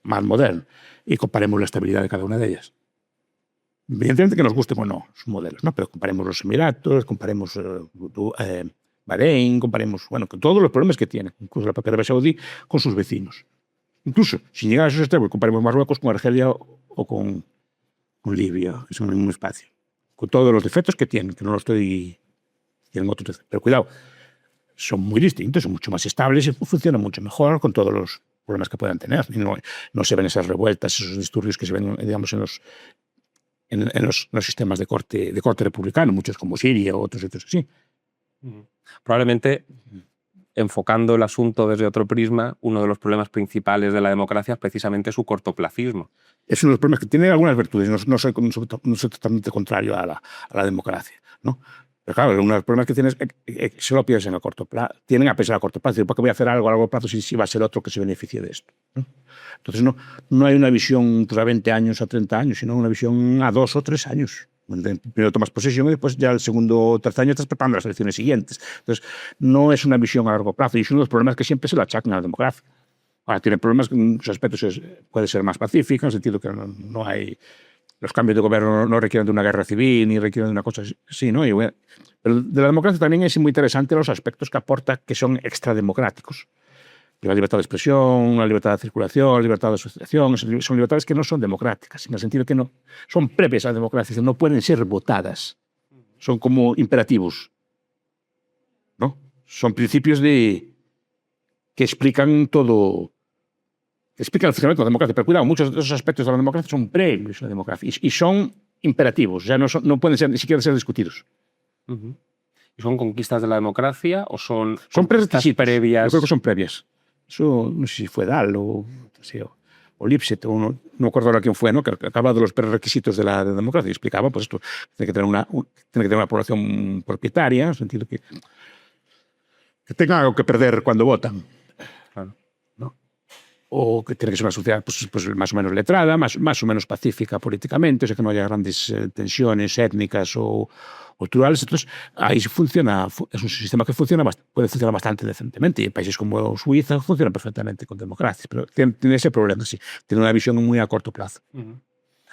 más modernas. Y comparemos la estabilidad de cada una de ellas. Evidentemente que nos guste o no sus modelos, ¿no? Pero comparemos los Emiratos, comparemos Bahrein, comparemos, bueno, con todos los problemas que tienen, incluso la propia Arabia Saudí, con sus vecinos. Incluso, si llega a esos extremos, comparemos Marruecos con Argelia o con Libia, que son en el mismo espacio. Con todos los defectos que tienen, que no los estoy... Tienen otros defectos. Pero cuidado, son muy distintos, son mucho más estables y funcionan mucho mejor con todos los problemas que puedan tener. Y no se ven esas revueltas, esos disturbios que se ven, digamos, en los sistemas de corte republicano, muchos como Siria o otros así. Probablemente, enfocando el asunto desde otro prisma, uno de los problemas principales de la democracia es precisamente su cortoplacismo. Es uno de los problemas que tiene algunas virtudes. No soy totalmente contrario a la democracia, ¿no? Pero claro, uno de los problemas que tiene es que solo piensan a corto plazo. Tienen a pensar a corto plazo. ¿Por qué voy a hacer algo a largo plazo si va a ser otro que se beneficie de esto? ¿No? Entonces no hay una visión pues, a 20 años, a 30 años, sino una visión a 2 o 3 años. Primero tomas posesión y después ya el segundo o tercer año estás preparando las elecciones siguientes. Entonces no es una visión a largo plazo y es uno de los problemas que siempre se lo achacan a la democracia. Ahora tiene problemas que en sus aspectos puede ser más pacífica, en el sentido que no hay... Los cambios de gobierno no requieren de una guerra civil ni requieren de una cosa así, ¿no? Pero de la democracia también es muy interesante los aspectos que aporta que son extrademocráticos. La libertad de expresión, la libertad de circulación, la libertad de asociación, son libertades que no son democráticas, en el sentido que no son previas a la democracia, no pueden ser votadas. Son como imperativos, ¿no? Son principios que explican todo, que explican el funcionamiento de la democracia. Pero cuidado, muchos de esos aspectos de la democracia son previos a la democracia y son imperativos, ya no pueden ni siquiera ser discutidos. ¿Y son conquistas de la democracia o son prerequisitos previas? Yo creo que son previas. Eso no sé si fue Dahl o Lipset, o no me acuerdo ahora quién fue, ¿no? Que hablaba de los prerequisitos de la democracia y explicaba, pues esto tiene que tener una población propietaria, en el sentido que tenga algo que perder cuando votan. Claro. ¿No? O que tiene que ser una sociedad pues más o menos letrada, más o menos pacífica políticamente, o sea que no haya grandes tensiones étnicas o culturales. Entonces, ahí funciona, es un sistema que puede funcionar bastante decentemente. Y en países como Suiza funciona perfectamente con democracia, pero tiene ese problema, sí. Tiene una visión muy a corto plazo.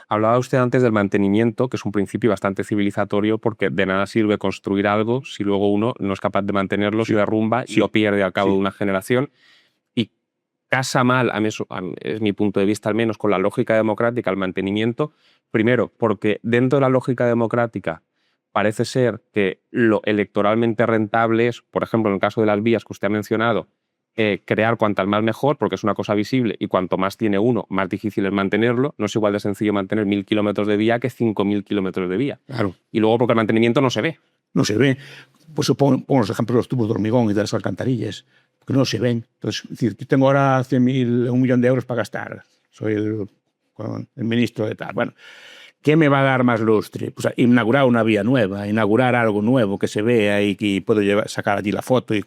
Hablaba usted antes del mantenimiento, que es un principio bastante civilizatorio, porque de nada sirve construir algo si luego uno no es capaz de mantenerlo, se derrumba y lo pierde al cabo de una generación. Y casa mal, es mi punto de vista al menos, con la lógica democrática el mantenimiento. Primero, porque dentro de la lógica democrática parece ser que lo electoralmente rentable es, por ejemplo, en el caso de las vías que usted ha mencionado, crear cuantas más mejor, porque es una cosa visible, y cuanto más tiene uno, más difícil es mantenerlo. No es igual de sencillo mantener 1.000 kilómetros de vía que 5.000 kilómetros de vía. Claro. Y luego porque el mantenimiento no se ve. No se ve. Pues pongo los ejemplos de los tubos de hormigón y de las alcantarillas, porque no se ven. Entonces, es decir, yo tengo ahora 100.000, 1 millón de euros para gastar. Soy el ministro de tal. Bueno, ¿qué me va a dar más lustre? Pues inaugurar una vía nueva, inaugurar algo nuevo que se vea y que puedo sacar allí la foto y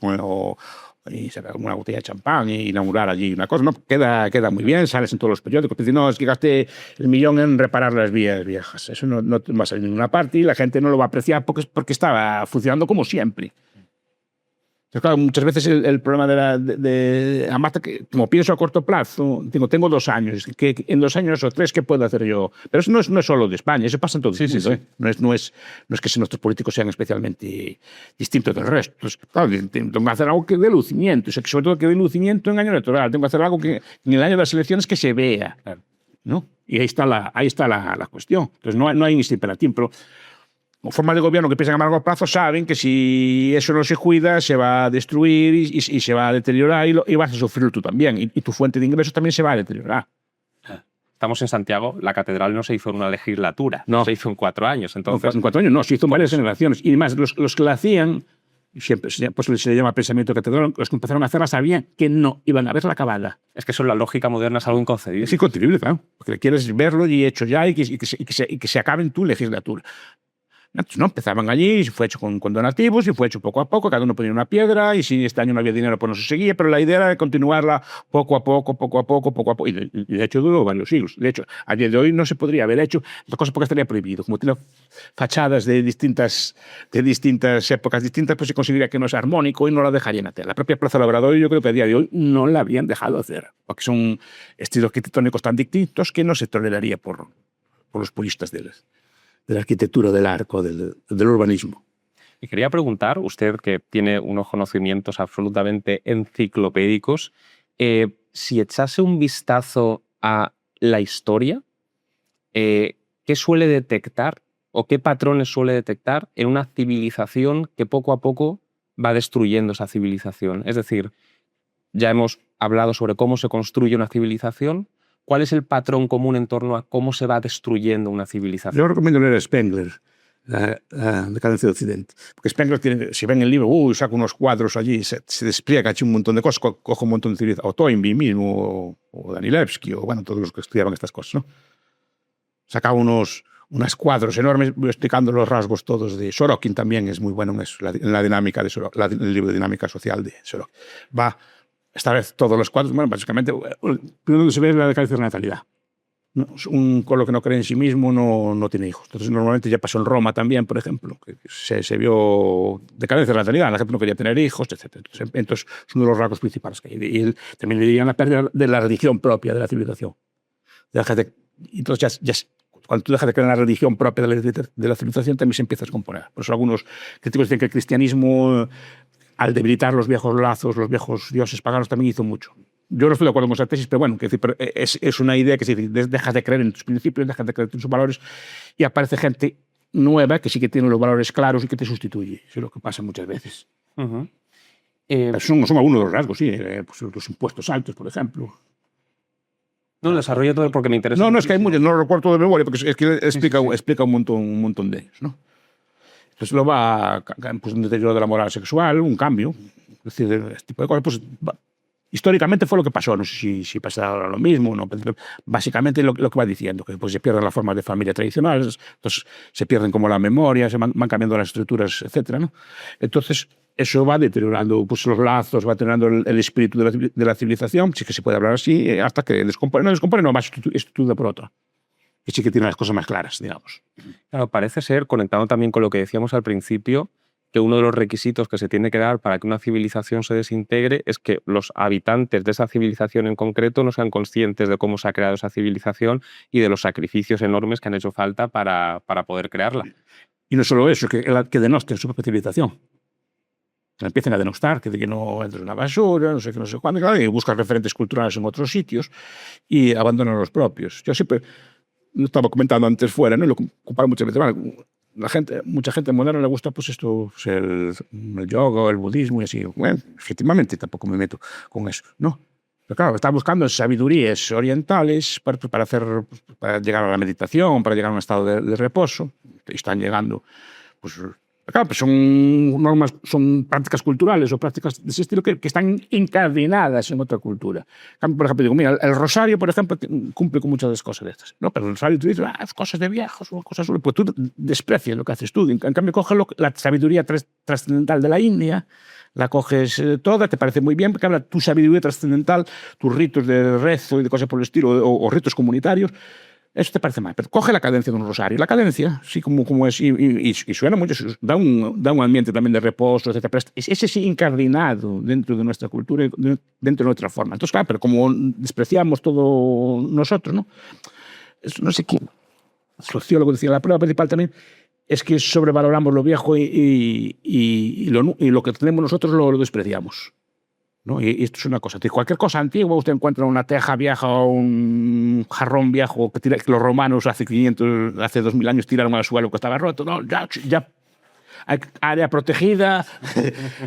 sacar una botella de champán e inaugurar allí una cosa. No, queda muy bien, sales en todos los periódicos. Te dicen, no, es que gasté el millón en reparar las vías viejas. Eso no va a salir en ninguna parte y la gente no lo va a apreciar porque estaba funcionando como siempre. Entonces, claro, muchas veces el problema además, que como pienso a corto plazo, tengo 2 años, que en 2 años o 3, ¿qué puedo hacer yo? Pero eso no es solo de España, eso pasa en todo el mundo. Sí. No es que nuestros políticos sean especialmente distintos del resto. Entonces, claro, tengo que hacer algo que dé lucimiento, sobre todo que dé lucimiento en año electoral. Tengo que hacer algo que en el año de las elecciones que se vea. Claro. ¿No? Y ahí está la cuestión. Entonces, no hay este imperativo, pero formas de gobierno que piensan a largo plazo saben que si eso no se cuida se va a destruir y se va a deteriorar y vas a sufrir tú también y tu fuente de ingresos también se va a deteriorar. Estamos en Santiago, la catedral no se hizo en una legislatura, no se hizo en 4 años. Entonces, en 4 años no, se hizo en varias generaciones. Y además, los que la hacían, siempre pues se le llama pensamiento catedral, los que empezaron a hacerla sabían que no iban a verla acabada. Es que eso en la lógica moderna es algo inconcebible. Es inconcebible, claro, porque quieres verlo y hecho ya y que se acabe en tu legislatura. Entonces, ¿no? Empezaban allí, y fue hecho con donativos, y fue hecho poco a poco, cada uno ponía una piedra, y si este año no había dinero, pues no se seguía, pero la idea era de continuarla poco a poco, poco a poco, poco a poco, y de hecho duró varios siglos. De hecho, a día de hoy no se podría haber hecho, otra cosa porque estaría prohibido. Como tiene fachadas de distintas épocas distintas, pues se considera que no es armónico y no la dejarían hacer. La propia Plaza del Obradoiro, yo creo que a día de hoy no la habían dejado hacer, porque son estilos arquitectónicos tan distintos que no se toleraría por los puristas de la arquitectura, del arco, del urbanismo. Y quería preguntar, usted que tiene unos conocimientos absolutamente enciclopédicos, si echase un vistazo a la historia, ¿qué suele detectar o qué patrones suele detectar en una civilización que poco a poco va destruyendo esa civilización? Es decir, ya hemos hablado sobre cómo se construye una civilización. ¿Cuál es el patrón común en torno a cómo se va destruyendo una civilización? Yo recomiendo leer a Spengler, la decadencia de Occidente. Porque Spengler tiene, si ven el libro, saca unos cuadros allí, se despliega un montón de cosas, coge un montón de civilizaciones, o Toynbee mismo, o Danilevsky, o bueno, todos los que estudiaban estas cosas, ¿no? Saca unos cuadros enormes explicando los rasgos todos de Sorokin. También es muy bueno en eso, en la dinámica de Sorokin, el libro de dinámica social de Sorokin. Esta vez todos los cuadros, bueno, básicamente, primero se ve la decadencia de la natalidad. ¿No? Un pueblo que no cree en sí mismo no tiene hijos. Entonces, normalmente ya pasó en Roma también, por ejemplo, que se vio decadencia de la natalidad, la gente no quería tener hijos, etc. Entonces, es uno de los rasgos principales que hay. Y también le dirían la pérdida de la religión propia de la civilización. Entonces, cuando tú dejas de creer en la religión propia de la civilización, también se empieza a descomponer. Por eso algunos críticos dicen que el cristianismo, al debilitar los viejos lazos, los viejos dioses paganos, también hizo mucho. Yo no estoy de acuerdo con esa tesis, pero bueno, es una idea que si dejas de creer en tus principios, dejas de creer en tus valores, y aparece gente nueva que sí que tiene los valores claros y que te sustituye. Eso es lo que pasa muchas veces. Son algunos de los rasgos, sí. Pues los impuestos altos, por ejemplo. No, desarrollo todo porque me interesa. No, es que hay muchos, no lo recuerdo todo de memoria, porque es que explica un montón de ellos, ¿no? Entonces lo va pues, un deterioro de la moral sexual, un cambio. Es decir, este tipo de cosas, pues, históricamente fue lo que pasó. No sé si pasará ahora lo mismo. No. Básicamente lo que va diciendo, que pues, se pierden las formas de familia tradicionales, entonces se pierden como la memoria, se van cambiando las estructuras, etc., ¿no? Entonces eso va deteriorando pues, los lazos, va deteriorando el espíritu de la civilización, sí que se puede hablar así, hasta que descompone, no, va sustituida por otra. Y sí que tiene las cosas más claras, digamos. Claro, parece ser, conectado también con lo que decíamos al principio, que uno de los requisitos que se tiene que dar para que una civilización se desintegre es que los habitantes de esa civilización en concreto no sean conscientes de cómo se ha creado esa civilización y de los sacrificios enormes que han hecho falta para poder crearla. Y no solo eso, que denosten su propia civilización. Que empiecen a denostar, que no entra en la basura, no sé qué, no sé cuándo, claro, y buscan referentes culturales en otros sitios y abandonan los propios. Yo siempre, lo estaba comentando antes fuera, ¿no? Y lo comparo muchas veces. Mucha gente moderna le gusta pues esto, pues el yoga, el budismo y así. Bueno, efectivamente tampoco me meto con eso, ¿no? Pero claro, está buscando sabidurías orientales para llegar a la meditación, para llegar a un estado de reposo. Y están llegando, pues, claro, pues son normas, son prácticas culturales o prácticas de ese estilo que están incardinadas en otra cultura. Por ejemplo, digo, mira, el rosario, por ejemplo, cumple con muchas cosas de estas, ¿no? Pero el rosario tú dices, cosas de viejos, cosas, pues tú desprecias lo que haces tú. En cambio, coges la sabiduría trascendental de la India, la coges toda, te parece muy bien, porque habla tu sabiduría trascendental, tus ritos de rezo y de cosas por el estilo, o ritos comunitarios. Eso te parece mal, pero coge la cadencia de un rosario. La cadencia, sí, como es, y suena mucho, da un ambiente también de reposo, etc. Pero ese sí incardinado dentro de nuestra cultura, dentro de nuestra forma. Entonces, claro, pero como despreciamos todo nosotros, ¿no? No sé quién, sociólogo decía, la prueba principal también es que sobrevaloramos lo viejo y lo que tenemos nosotros lo despreciamos. ¿No? Y esto es una cosa. Cualquier cosa antigua, usted encuentra una teja vieja o un jarrón viejo que los romanos hace 2000 años tiraron al suelo que estaba roto. No, ya hay área protegida,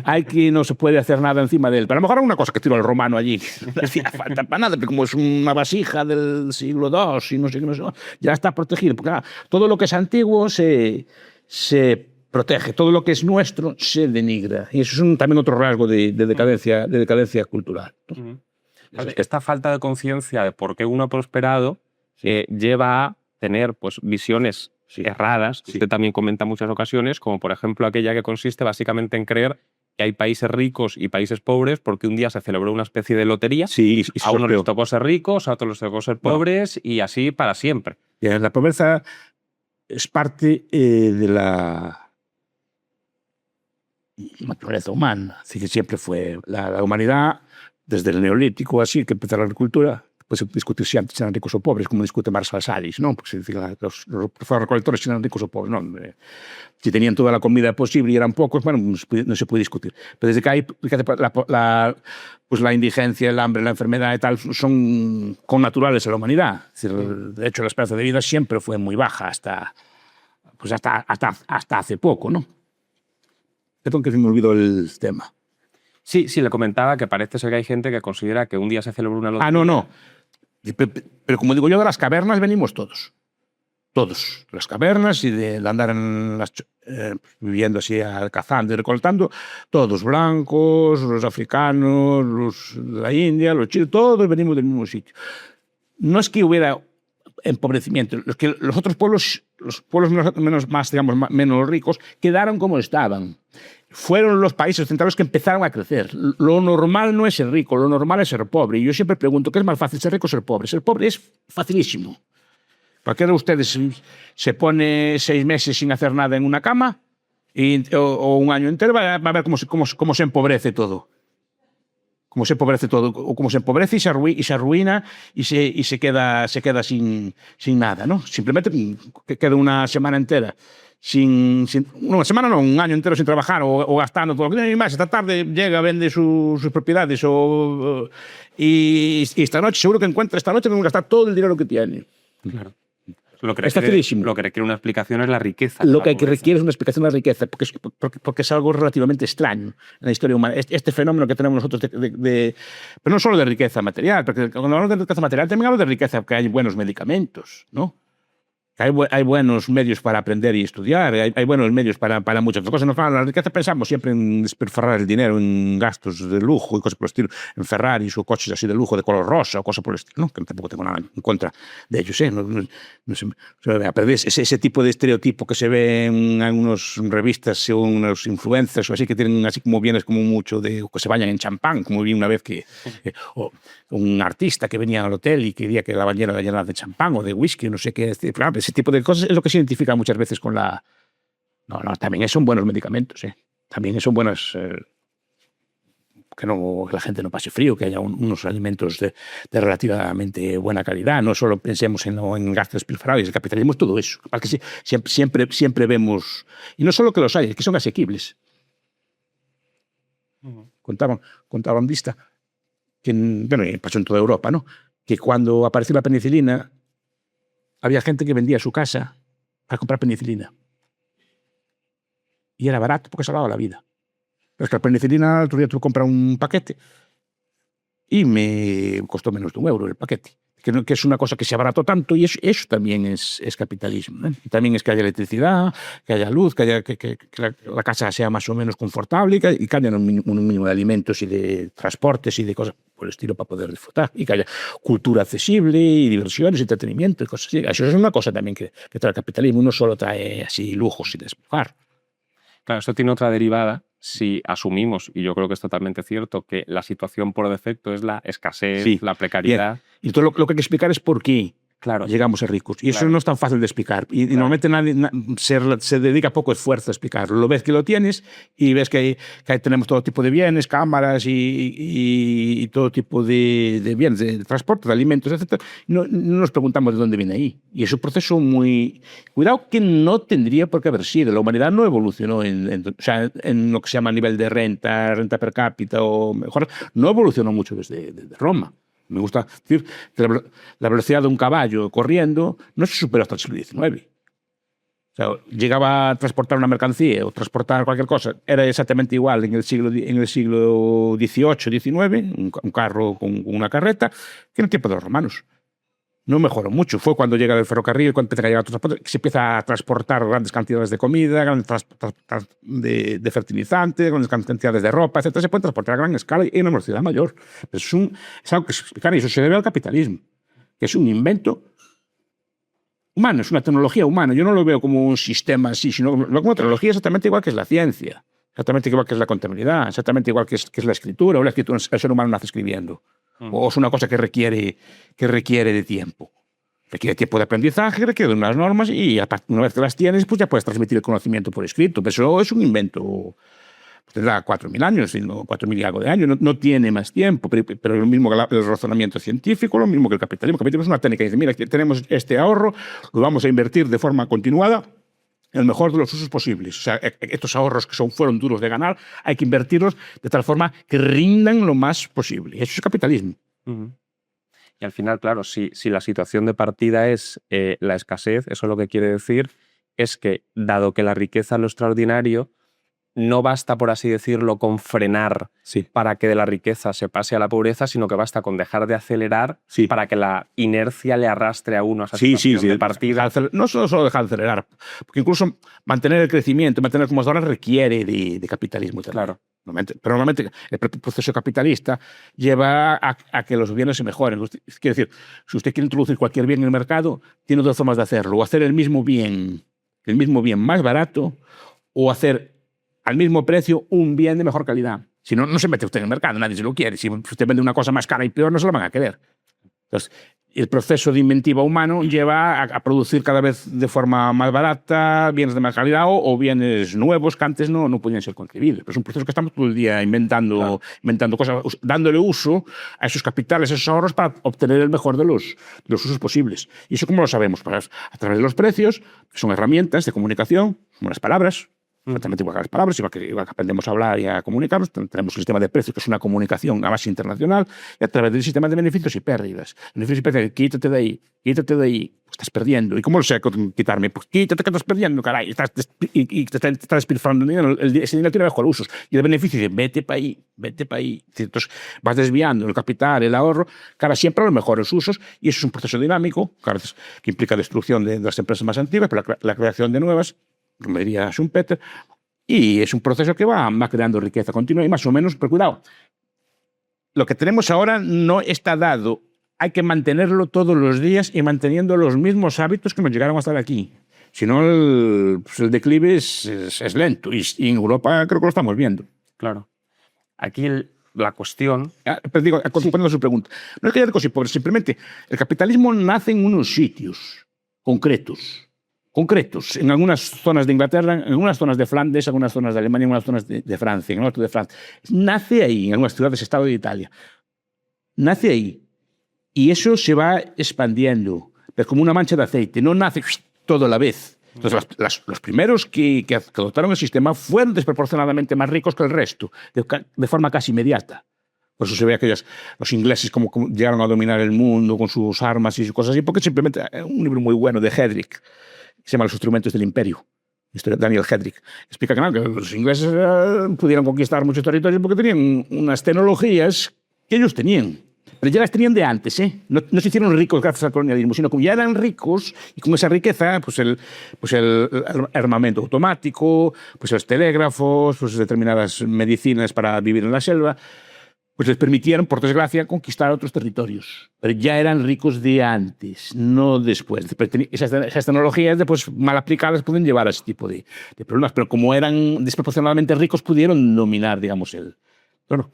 hay que no se puede hacer nada encima de él. Pero a lo mejor una cosa que tiró el romano allí, no hacía falta para nada, pero como es una vasija del siglo II y no sé qué, ya está protegido. Porque todo lo que es antiguo se protege, todo lo que es nuestro se denigra. Y eso es también otro rasgo de decadencia cultural. Esta falta de conciencia de por qué uno ha prosperado lleva a tener pues, visiones erradas, que usted también comenta en muchas ocasiones, como por ejemplo aquella que consiste básicamente en creer que hay países ricos y países pobres porque un día se celebró una especie de lotería, a unos les tocó ser ricos, a otros les tocó ser pobres y así para siempre. La pobreza es parte de la naturaleza humana, así que siempre fue la humanidad, desde el Neolítico, así que empezó la agricultura. Pues se discutir si antes eran ricos o pobres, como discute Marshall Salis, ¿no? Porque se dice que los recolectores si eran ricos o pobres, ¿no? Si tenían toda la comida posible y eran pocos, bueno, no se puede discutir. Pero desde que hay pues la indigencia, el hambre, la enfermedad y tal, son connaturales a la humanidad. Es decir, de hecho, la esperanza de vida siempre fue muy baja hasta hace poco, ¿no? Perdón que se me olvidó el tema. Sí, le comentaba que parece ser que hay gente que considera que un día se celebró una lotería. No. Pero como digo yo, de las cavernas venimos todos. Todos. De las cavernas y de andar en viviendo así, cazando y recoltando. Todos, blancos, los africanos, los de la India, los chinos, todos venimos del mismo sitio. No es que hubiera empobrecimiento. Los otros pueblos, menos ricos, quedaron como estaban. Fueron los países occidentales que empezaron a crecer. Lo normal no es ser rico, lo normal es ser pobre. Y yo siempre pregunto, ¿qué es más fácil, ser rico o ser pobre? Ser pobre es facilísimo. Cualquiera de ustedes se pone 6 meses sin hacer nada en una cama o un año entero, va a ver cómo se empobrece todo. Cómo se empobrece todo, o cómo se empobrece y se arruina y se queda sin nada, ¿no? Simplemente que queda una semana entera una semana no, un año entero sin trabajar o gastando todo lo que tiene y más. Esta tarde llega, vende sus propiedades y esta noche, seguro que encuentra esta noche que gastar todo el dinero que tiene. Claro. Lo que requiere una explicación es la riqueza. Lo que requiere es una explicación de la riqueza, porque es algo relativamente extraño en la historia humana. Este fenómeno que tenemos nosotros pero no solo de riqueza material, porque cuando hablamos de riqueza material también hablamos de riqueza, que hay buenos medicamentos, ¿no? Hay buenos medios para aprender y estudiar, hay buenos medios para muchas cosas. Nosotros en la riqueza pensamos siempre en despilfarrar el dinero en gastos de lujo y cosas por el estilo, en Ferraris o coches así de lujo de color rosa o cosas por el estilo, ¿no? Que tampoco tengo nada en contra de ellos. No se me vea, pero ese tipo de estereotipo que se ve en algunas revistas o en unos influencers o así, que tienen así como bienes como mucho de que se bañan en champán, como vi una vez que o un artista que venía al hotel y quería que la bañera la llenara de champán o de whisky, no sé qué. Ese tipo de cosas es lo que se identifica muchas veces con la... No, también son buenos medicamentos, También son buenos... que la gente no pase frío, que haya unos alimentos de relativamente buena calidad. No solo pensemos en gastos despilfarrados. El capitalismo es todo eso. Porque siempre vemos... Y no solo que los hay, es que son asequibles. Contaban vista que, pasó en toda Europa, ¿no? Que cuando apareció la penicilina, había gente que vendía su casa para comprar penicilina. Y era barato porque salvaba la vida. Pero es que la penicilina, el otro día tuve que comprar un paquete y me costó menos de €1 el paquete. Que es una cosa que se abarató tanto y eso también es capitalismo. Y también es que haya electricidad, que haya luz, que la casa sea más o menos confortable y que haya un mínimo de alimentos y de transportes y de cosas por el estilo para poder disfrutar. Y que haya cultura accesible y diversiones, entretenimiento y cosas así. Eso es una cosa también que trae el capitalismo. No solo trae así lujos y despilfarro. Claro, esto tiene otra derivada. Si asumimos, y yo creo que es totalmente cierto, que la situación por defecto es la escasez, la precariedad. Bien. Y todo lo que hay que explicar es por qué llegamos a ser ricos. Y eso no es tan fácil de explicar. Y normalmente nadie se dedica poco esfuerzo a explicarlo. Lo ves que lo tienes y ves que tenemos todo tipo de bienes, cámaras y todo tipo de bienes, de transporte, de alimentos, etc. No nos preguntamos de dónde viene ahí. Y es un proceso muy... Cuidado que no tendría por qué haber sido. La humanidad no evolucionó en lo que se llama nivel de renta per cápita o mejor. No evolucionó mucho desde Roma. Me gusta decir que la velocidad de un caballo corriendo no se superó hasta el siglo XIX. O sea, llegaba a transportar una mercancía o transportar cualquier cosa, era exactamente igual en el siglo XVIII, XIX, un carro con una carreta, que en el tiempo de los romanos. No mejoró mucho. Fue cuando llega el ferrocarril, cuando empieza a llegar otros transportes, que se empieza a transportar grandes cantidades de comida, grandes de fertilizantes, grandes cantidades de ropa, etc. Se puede transportar a gran escala y en una velocidad mayor. Es algo que se explica, y eso se debe al capitalismo, que es un invento humano, es una tecnología humana. Yo no lo veo como un sistema así, sino como una tecnología exactamente igual que es la ciencia, exactamente igual que es la contabilidad, exactamente igual que es la escritura, o la escritura, el ser humano nace escribiendo. O es una cosa que requiere de tiempo. Requiere tiempo de aprendizaje, requiere de unas normas y una vez que las tienes, pues ya puedes transmitir el conocimiento por escrito. Pero eso es un invento. Tendrá 4.000 años, 4.000 y algo de años, no tiene más tiempo, pero lo mismo que el razonamiento científico, lo mismo que el capitalismo. El capitalismo es una técnica que dice, mira, tenemos este ahorro, lo vamos a invertir de forma continuada en el mejor de los usos posibles. O sea, estos ahorros que fueron duros de ganar, hay que invertirlos de tal forma que rindan lo más posible. Eso es capitalismo. Y al final, claro, si la situación de partida es la escasez, eso lo que quiere decir es que, dado que la riqueza es lo extraordinario, no basta, por así decirlo, con frenar para que de la riqueza se pase a la pobreza, sino que basta con dejar de acelerar para que la inercia le arrastre a uno a esa situación de partida. No solo dejar de acelerar, porque incluso mantener el crecimiento, mantener como hasta ahora requiere de capitalismo también. Claro. Pero normalmente el proceso capitalista lleva a que los bienes se mejoren. Quiere decir, si usted quiere introducir cualquier bien en el mercado, tiene dos formas de hacerlo. O hacer el mismo bien más barato, o hacer al mismo precio un bien de mejor calidad. Si no, no se mete usted en el mercado, nadie se lo quiere. Si usted vende una cosa más cara y peor, no se la van a querer. Entonces, el proceso de inventiva humano lleva a producir cada vez de forma más barata bienes de más calidad o bienes nuevos que antes no podían ser concebidos. Pero es un proceso que estamos todo el día inventando cosas, dándole uso a esos capitales, a esos ahorros para obtener el mejor de los usos posibles. ¿Y eso cómo lo sabemos? Pues a través de los precios, que son herramientas de comunicación, como las palabras. Exactamente igual que las palabras, igual que aprendemos a hablar y a comunicarnos. Tenemos un sistema de precios que es una comunicación a base internacional y a través del sistema de beneficios y pérdidas. Beneficios y pérdidas, quítate de ahí, pues estás perdiendo. ¿Y cómo lo sé quitarme? Pues quítate que estás perdiendo, caray. Te estás despilfarrando dinero. Ese dinero tiene mejor usos. Y el beneficio dice, vete para ahí, vete para ahí. Entonces vas desviando el capital, el ahorro, cara siempre a los mejores usos. Y eso es un proceso dinámico, claro, que implica destrucción de las empresas más antiguas, pero la creación de nuevas, como diría Schumpeter, y es un proceso que va creando riqueza continua y más o menos, pero cuidado, lo que tenemos ahora no está dado, hay que mantenerlo todos los días y manteniendo los mismos hábitos que nos llegaron a estar aquí. Si no, el declive es lento y en Europa creo que lo estamos viendo. Claro. Aquí la cuestión... Pero digo, respondiendo a su pregunta, no es que haya ricos y pobres, simplemente el capitalismo nace en unos sitios concretos, en algunas zonas de Inglaterra, en algunas zonas de Flandes, en algunas zonas de Alemania, en algunas zonas de Francia, en el norte de Francia. Nace ahí, en algunas ciudades-estado de Italia. Nace ahí. Y eso se va expandiendo, pero como una mancha de aceite. No nace todo a la vez. Entonces, los primeros que adoptaron el sistema fueron desproporcionadamente más ricos que el resto, de forma casi inmediata. Por eso se ve los ingleses como llegaron a dominar el mundo con sus armas y sus cosas así, porque simplemente un libro muy bueno de Hedrick, se llama Los instrumentos del imperio, Daniel Hedrick, explica que los ingleses pudieron conquistar muchos territorios porque tenían unas tecnologías que ellos tenían, pero ya las tenían de antes, ¿eh? No se hicieron ricos gracias al colonialismo, sino como ya eran ricos y con esa riqueza, pues el armamento automático, pues los telégrafos, pues determinadas medicinas para vivir en la selva, pues les permitieron, por desgracia, conquistar otros territorios. Pero ya eran ricos de antes, no después. Esas tecnologías, después mal aplicadas, pueden llevar a ese tipo de problemas. Pero como eran desproporcionadamente ricos, pudieron dominar, digamos, el... Bueno,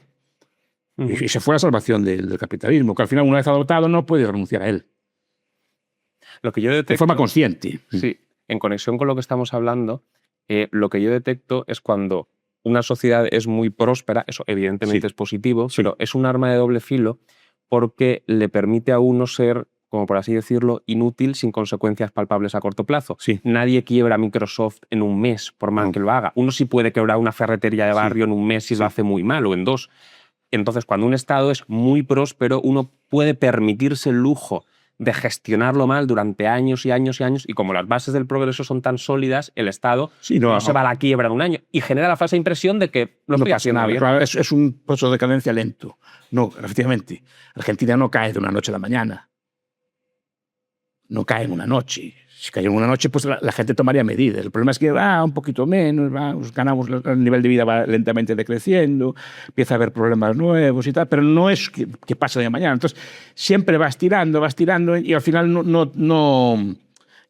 y esa fue la salvación del capitalismo, que al final, una vez adoptado, no puede renunciar a él. Lo que yo detecto, de forma consciente. Sí, en conexión con lo que estamos hablando, lo que yo detecto es cuando una sociedad es muy próspera, eso evidentemente es positivo, pero es un arma de doble filo porque le permite a uno ser, como por así decirlo, inútil sin consecuencias palpables a corto plazo. Nadie quiebra Microsoft en un mes, por mal que lo haga. Uno sí puede quebrar una ferretería de barrio en un mes si lo hace muy mal o en 2. Entonces, cuando un Estado es muy próspero, uno puede permitirse el lujo de gestionarlo mal durante años y años y años, y como las bases del progreso son tan sólidas, el Estado no se va a la quiebra en un año y genera la falsa impresión de que lo estoy haciendo bien. Claro, es un proceso de decadencia lento. No, efectivamente, Argentina no cae de una noche a la mañana. No cae en una noche. Si cae en una noche, pues la gente tomaría medidas. El problema es que va un poquito menos, ganamos, el nivel de vida va lentamente decreciendo, empieza a haber problemas nuevos y tal, pero no es que pase de mañana. Entonces, siempre vas tirando y al final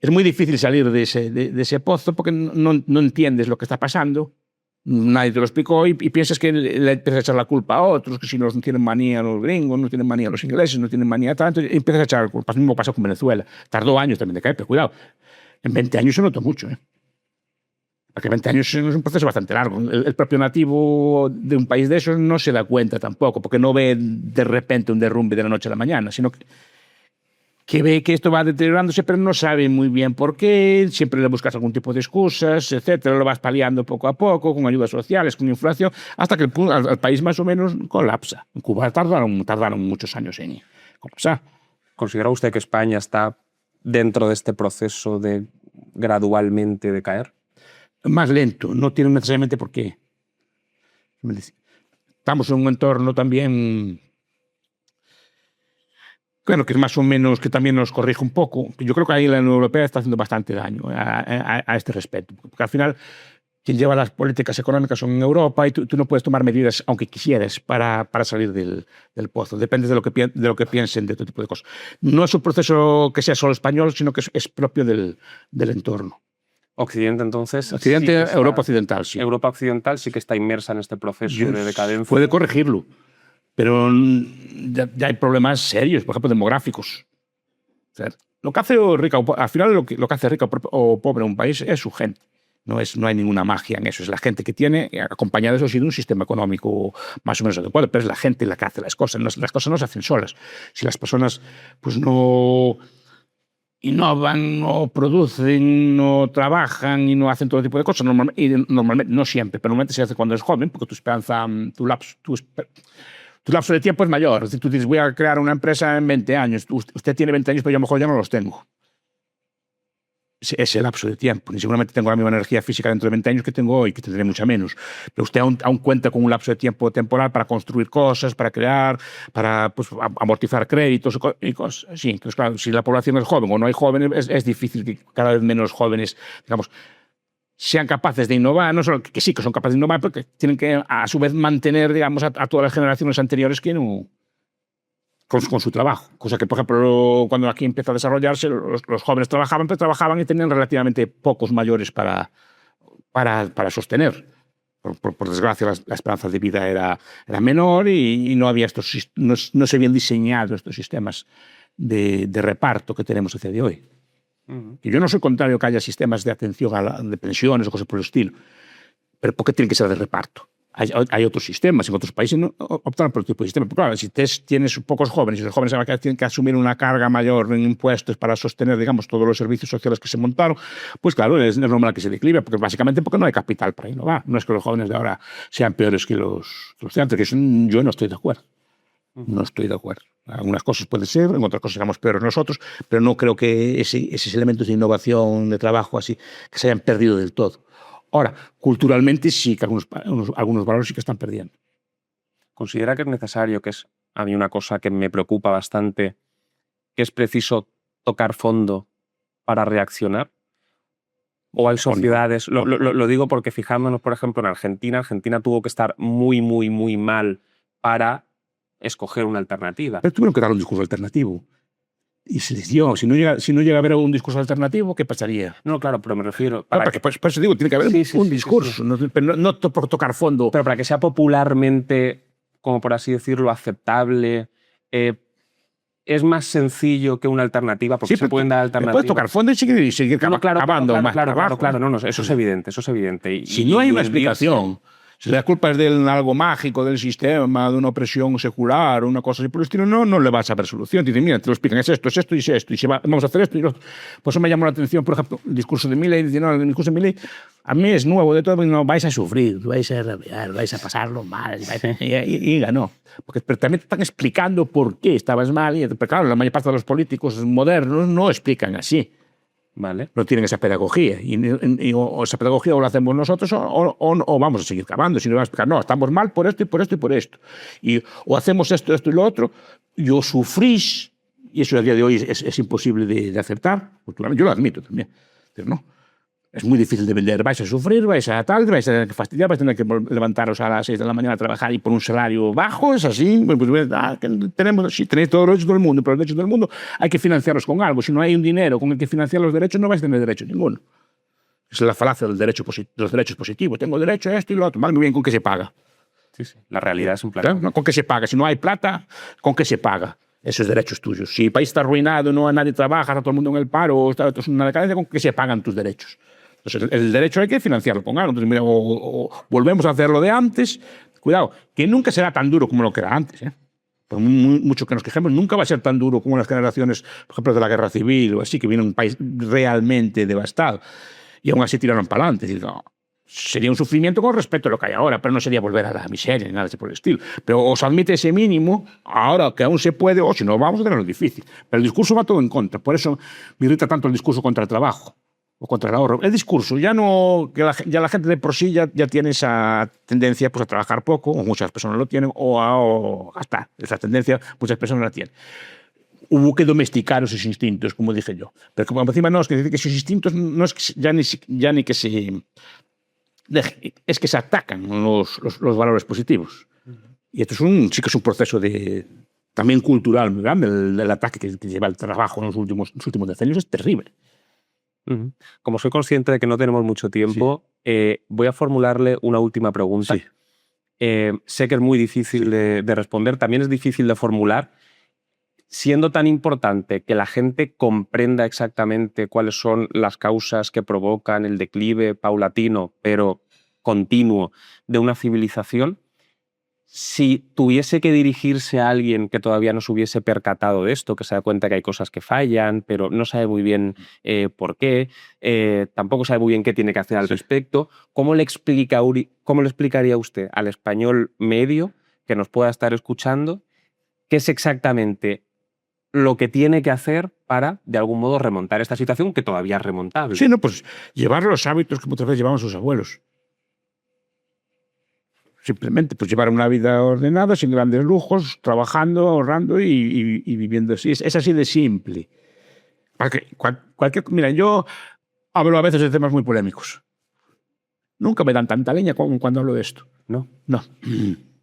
es muy difícil salir de ese pozo porque no entiendes lo que está pasando, nadie te lo explicó y piensas que le empiezas a echar la culpa a otros, que si no tienen manía los gringos, no tienen manía los ingleses, no tienen manía tanto, y empiezas a echar la culpa. Lo mismo pasó con Venezuela. Tardó años también de caer, pero cuidado, en 20 años se notó mucho. Porque 20 años es un proceso bastante largo. El propio nativo de un país de esos no se da cuenta tampoco, porque no ve de repente un derrumbe de la noche a la mañana, sino que ve que esto va deteriorándose, pero no sabe muy bien por qué, siempre le buscas algún tipo de excusas, etcétera, lo vas paliando poco a poco, con ayudas sociales, con inflación, hasta que el país más o menos colapsa. En Cuba tardaron muchos años en colapsar. ¿Considera usted que España está dentro de este proceso de gradualmente decaer? Más lento, no tiene necesariamente por qué. Estamos en un entorno también, bueno, que es más o menos, que también nos corrige un poco. Yo creo que ahí la Unión Europea está haciendo bastante daño a este respecto, porque al final quien lleva las políticas económicas son en Europa y tú no puedes tomar medidas, aunque quisieras, para salir del pozo. Depende de lo que piensen de todo tipo de cosas. No es un proceso que sea solo español, sino que es propio del entorno. Occidente, entonces. Occidente, sí, Europa Occidental, sí. Europa Occidental sí que está inmersa en este proceso de decadencia. Puede corregirlo, pero ya hay problemas serios, por ejemplo, demográficos. O sea, lo que hace rica, al final lo que hace rica o pobre un país es su gente. No hay ninguna magia en eso. Es la gente que tiene, acompañada de eso, de un sistema económico más o menos adecuado, pero es la gente la que hace las cosas. Las cosas no se hacen solas. Si las personas pues no innovan, no producen, no trabajan y no hacen todo tipo de cosas, normalmente, no siempre, pero normalmente se hace cuando es joven, porque tu esperanza, tu lapso de tiempo es mayor. Es decir, tú dices, voy a crear una empresa en 20 años. Usted tiene 20 años, pero yo a lo mejor ya no los tengo. Ese lapso de tiempo. Y seguramente tengo la misma energía física dentro de 20 años que tengo hoy, que tendré mucha menos. Pero usted aún cuenta con un lapso de tiempo temporal para construir cosas, para crear, para pues, amortizar créditos y cosas. Sí, entonces, claro, si la población es joven o no hay jóvenes, es difícil que cada vez menos jóvenes, digamos, sean capaces de innovar, no solo que sí que son capaces de innovar, pero que tienen que a su vez mantener, digamos, a todas las generaciones anteriores que no, con su trabajo. Cosa que, por ejemplo, cuando aquí empieza a desarrollarse, los jóvenes trabajaban, pero trabajaban y tenían relativamente pocos mayores para sostener. Por desgracia, la esperanza de vida era menor y no había no se habían diseñado estos sistemas de reparto que tenemos a día de hoy. Y yo no soy contrario a que haya sistemas de atención de pensiones o cosas por el estilo, pero ¿por qué tienen que ser de reparto? Hay otros sistemas, en otros países no optaron por otro tipo de sistema. Pero claro, si tienes pocos jóvenes y los jóvenes tienen que asumir una carga mayor en impuestos para sostener, digamos, todos los servicios sociales que se montaron, pues claro, es normal que se declive, porque básicamente porque no hay capital para innovar. No es que los jóvenes de ahora sean peores que los de antes, que yo no estoy de acuerdo. No estoy de acuerdo. Algunas cosas pueden ser, en otras cosas seremos peores nosotros, pero no creo que esos elementos de innovación, de trabajo así, que se hayan perdido del todo. Ahora, culturalmente sí que algunos valores sí que están perdiendo. ¿Considera que es necesario, que es a mí una cosa que me preocupa bastante, que es preciso tocar fondo para reaccionar? ¿O hay sociedades? Lo digo porque fijándonos, por ejemplo, en Argentina tuvo que estar muy, muy, muy mal para escoger una alternativa. Pero tuvieron que dar un discurso alternativo. Y se les dio. Si no llega a haber un discurso alternativo, ¿qué pasaría? No, claro, pero me refiero... Por eso digo, tiene que haber un discurso, sí. No por tocar fondo. Pero para que sea popularmente, como por así decirlo, aceptable, es más sencillo que una alternativa, porque sí, se pueden dar alternativas. Puedes tocar fondo y seguir cavando más trabajo. Claro, eso es evidente, eso es evidente. Si no hay una explicación... Si la culpa es de algo mágico, del sistema, de una opresión secular, una cosa así por el estilo, no le vas a ver solución. Te dicen, mira, te lo explican, es esto y es esto, y vamos a hacer esto y lo... Por eso me llamó la atención, por ejemplo, el discurso de Milei. Dice, no, el discurso de Milei a mí es nuevo de todo, no vais a sufrir, vais a rabiar, vais a pasarlo mal, y ganó. Pero también te están explicando por qué estabas mal, pero claro, la mayor parte de los políticos modernos no explican así. Vale. No tienen esa pedagogía. O esa pedagogía o la hacemos nosotros o vamos a seguir cavando. Si no, vamos a explicar, no, estamos mal por esto y por esto y por esto. O hacemos esto y lo otro, y o sufrís, y eso a día de hoy es imposible de aceptar. Yo lo admito también. Pero no. es muy difícil de vender. Vais a sufrir, vais a tal, vais a tener que fastidiar, vais a tener que levantaros a las 6 de la mañana a trabajar y por un salario bajo, es así. Pues, sí, tenéis todos los derechos del mundo, pero los derechos del mundo hay que financiarlos con algo. Si no hay un dinero con el que financiar los derechos, no vais a tener derecho ninguno. Es la falacia del derecho de los derechos positivos. Tengo derecho a esto y lo otro. Vale, muy bien, ¿con qué se paga? Sí, sí. La realidad es un plan. ¿Con qué se paga? Si no hay plata, ¿con qué se paga? Esos derechos tuyos. Si el país está arruinado, no nadie trabaja, está todo el mundo en el paro, está es una decadencia, ¿con qué se pagan tus derechos? Entonces, el derecho hay que financiarlo con algo. Entonces, mira, o volvemos a hacer lo de antes. Cuidado, que nunca será tan duro como lo que era antes. Por mucho que nos quejemos, nunca va a ser tan duro como las generaciones, por ejemplo, de la Guerra Civil o así, que viene un país realmente devastado. Y aún así tiraron para adelante. Es decir, no, sería un sufrimiento con respecto a lo que hay ahora, pero no sería volver a la miseria ni nada por el estilo. Pero os admite ese mínimo, ahora que aún se puede, o si no, vamos a tenerlo difícil. Pero el discurso va todo en contra. Por eso me irrita tanto el discurso contra el trabajo o contra el ahorro. El discurso, ya no, que ya la gente de por sí ya tiene esa tendencia pues, a trabajar poco, o muchas personas lo tienen, o hasta esa tendencia muchas personas la tienen. Hubo que domesticar esos instintos, como dije yo. Pero como encima no, es que decir que esos instintos no es que ya ni que se... Es que se atacan los valores positivos. Y esto sí que es un proceso también cultural muy grande. El ataque que lleva el trabajo en los últimos decenios es terrible. Como soy consciente de que no tenemos mucho tiempo, voy a formularle una última pregunta. Sí. Sé que es muy difícil de responder, también es difícil de formular. Siendo tan importante que la gente comprenda exactamente cuáles son las causas que provocan el declive paulatino, pero continuo, de una civilización, si tuviese que dirigirse a alguien que todavía no se hubiese percatado de esto, que se da cuenta que hay cosas que fallan, pero no sabe muy bien por qué, tampoco sabe muy bien qué tiene que hacer al respecto, ¿cómo le explicaría usted al español medio que nos pueda estar escuchando qué es exactamente lo que tiene que hacer para, de algún modo, remontar esta situación que todavía es remontable? Sí, no, pues llevar los hábitos que muchas veces llevaban sus abuelos. Simplemente pues llevar una vida ordenada, sin grandes lujos, trabajando, ahorrando y viviendo así. Es así de simple. Mira, yo hablo a veces de temas muy polémicos. Nunca me dan tanta leña como cuando hablo de esto. No.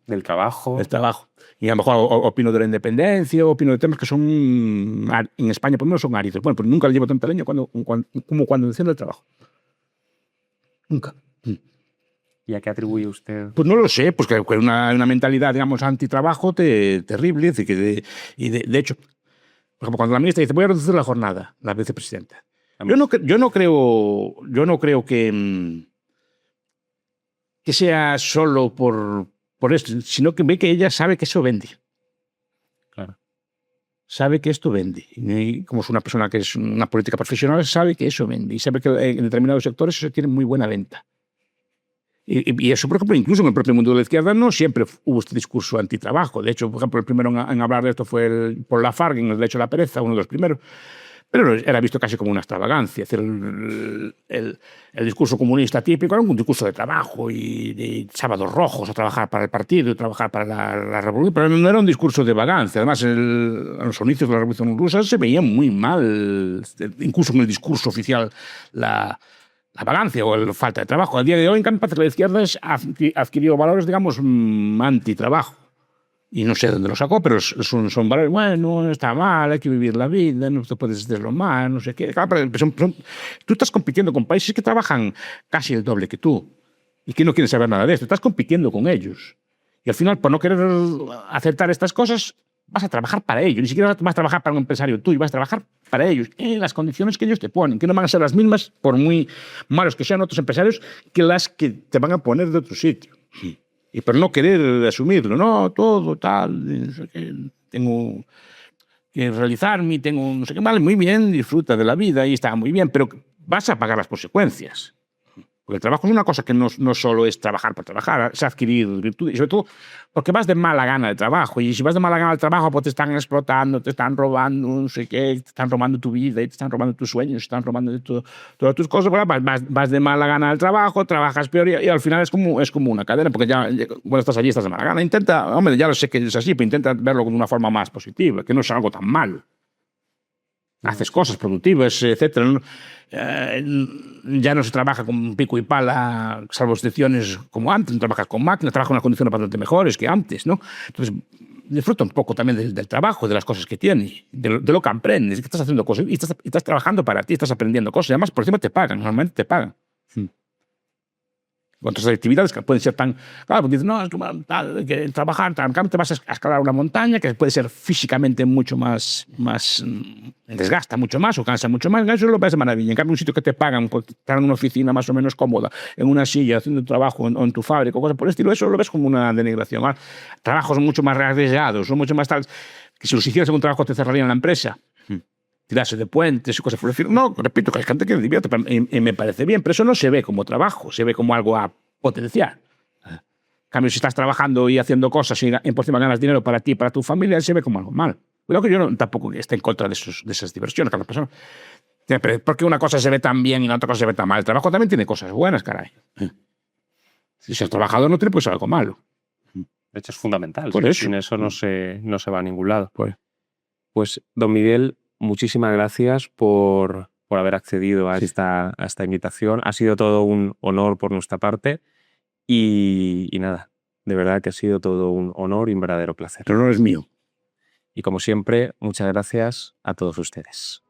Del trabajo. Del trabajo. Y a lo mejor opino de la independencia, opino de temas que son, en España por lo menos son áridos. Bueno, pues nunca le llevo tanta leña como cuando defiendo el trabajo. Nunca. ¿Y a qué atribuye usted? Pues no lo sé, pues que una mentalidad, digamos, antitrabajo terrible. Es decir, de hecho, por ejemplo, cuando la ministra dice voy a reducir la jornada, la vicepresidenta. Yo no creo que sea solo por esto, sino que ve que ella sabe que eso vende. Claro. Sabe que esto vende. Y como es una persona que es una política profesional, sabe que eso vende. Y sabe que en determinados sectores eso tiene muy buena venta. Y eso, por ejemplo, incluso en el propio mundo de la izquierda no siempre hubo este discurso antitrabajo. De hecho, por ejemplo, el primero en hablar de esto fue Paul Lafargue, en El derecho a la pereza, uno de los primeros. Pero era visto casi como una extravagancia. Es decir, el discurso comunista típico era un discurso de trabajo y de sábados rojos, a trabajar para el partido, a trabajar para la revolución, pero no era un discurso de vagancia. Además, en los inicios de la Revolución Rusa se veía muy mal, incluso en el discurso oficial, la vagancia o la falta de trabajo. Al día de hoy, en cambio, parece que la izquierda adquirió valores, digamos, antitrabajo. Y no sé dónde lo sacó, pero son valores, bueno, está mal, hay que vivir la vida, no te puedes deslomar, no sé qué. Claro, tú estás compitiendo con países que trabajan casi el doble que tú y que no quieren saber nada de esto. Estás compitiendo con ellos. Y al final, por no querer aceptar estas cosas, vas a trabajar para ellos. Ni siquiera vas a trabajar para un empresario tuyo, vas a trabajar para ellos, en las condiciones que ellos te ponen, que no van a ser las mismas, por muy malos que sean otros empresarios, que las que te van a poner de otro sitio. Y por no querer asumirlo, no, todo tal, no sé qué, tengo que realizarme, tengo no sé qué, vale, muy bien, disfruta de la vida y está muy bien, pero vas a pagar las consecuencias. Porque el trabajo es una cosa que no solo es trabajar por trabajar, es adquirir virtudes, y sobre todo porque vas de mala gana de trabajo, y si vas de mala gana del trabajo, pues te están explotando, te están robando, no sé qué, te están robando tu vida, y te están robando tus sueños, te están robando todas tus cosas, vas de mala gana del trabajo, trabajas peor, y al final es como una cadena, porque ya cuando estás allí estás de mala gana. Ya lo sé que es así, pero intenta verlo de una forma más positiva, que no es algo tan malo. Haces cosas productivas, etcétera, ¿no? Ya no se trabaja con pico y pala, salvo excepciones como antes, no trabajas con máquinas, trabajas en unas condiciones bastante mejores que antes, ¿no? Entonces, disfruta un poco también del trabajo, de las cosas que tienes, de lo que aprendes, que estás haciendo cosas y estás trabajando para ti, estás aprendiendo cosas, y además por encima te pagan, normalmente te pagan. Otras actividades que pueden ser tan... Claro, pues dices, no, es que trabajar, en cambio te vas a escalar una montaña que puede ser físicamente mucho más desgasta mucho más o cansa mucho más, eso lo ves de maravilla. En cambio, un sitio que te pagan por estar en una oficina más o menos cómoda, en una silla, haciendo trabajo o en tu fábrica o cosas por el estilo, eso lo ves como una denigración. ¿Vale? Trabajos mucho más arriesgados, mucho más tal, que si los hicieras en un trabajo te cerrarían la empresa. Tirarse de puentes y cosas por el estilo. No, repito, que hay gente que le divierte y me parece bien, pero eso no se ve como trabajo, se ve como algo a potenciar. En cambio, si estás trabajando y haciendo cosas y por encima ganas dinero para ti y para tu familia, se ve como algo mal. Cuidado que yo tampoco esté en contra de esas diversiones, cada persona. Porque una cosa se ve tan bien y la otra cosa se ve tan mal. El trabajo también tiene cosas buenas, caray. Si el trabajador no tiene, pues algo malo. De hecho, es fundamental. Por eso. Sin eso no se va a ningún lado. Pues, don Miguel, muchísimas gracias por haber accedido a esta invitación. Ha sido todo un honor por nuestra parte y nada, de verdad que ha sido todo un honor y un verdadero placer. El honor es mío. Y como siempre, muchas gracias a todos ustedes.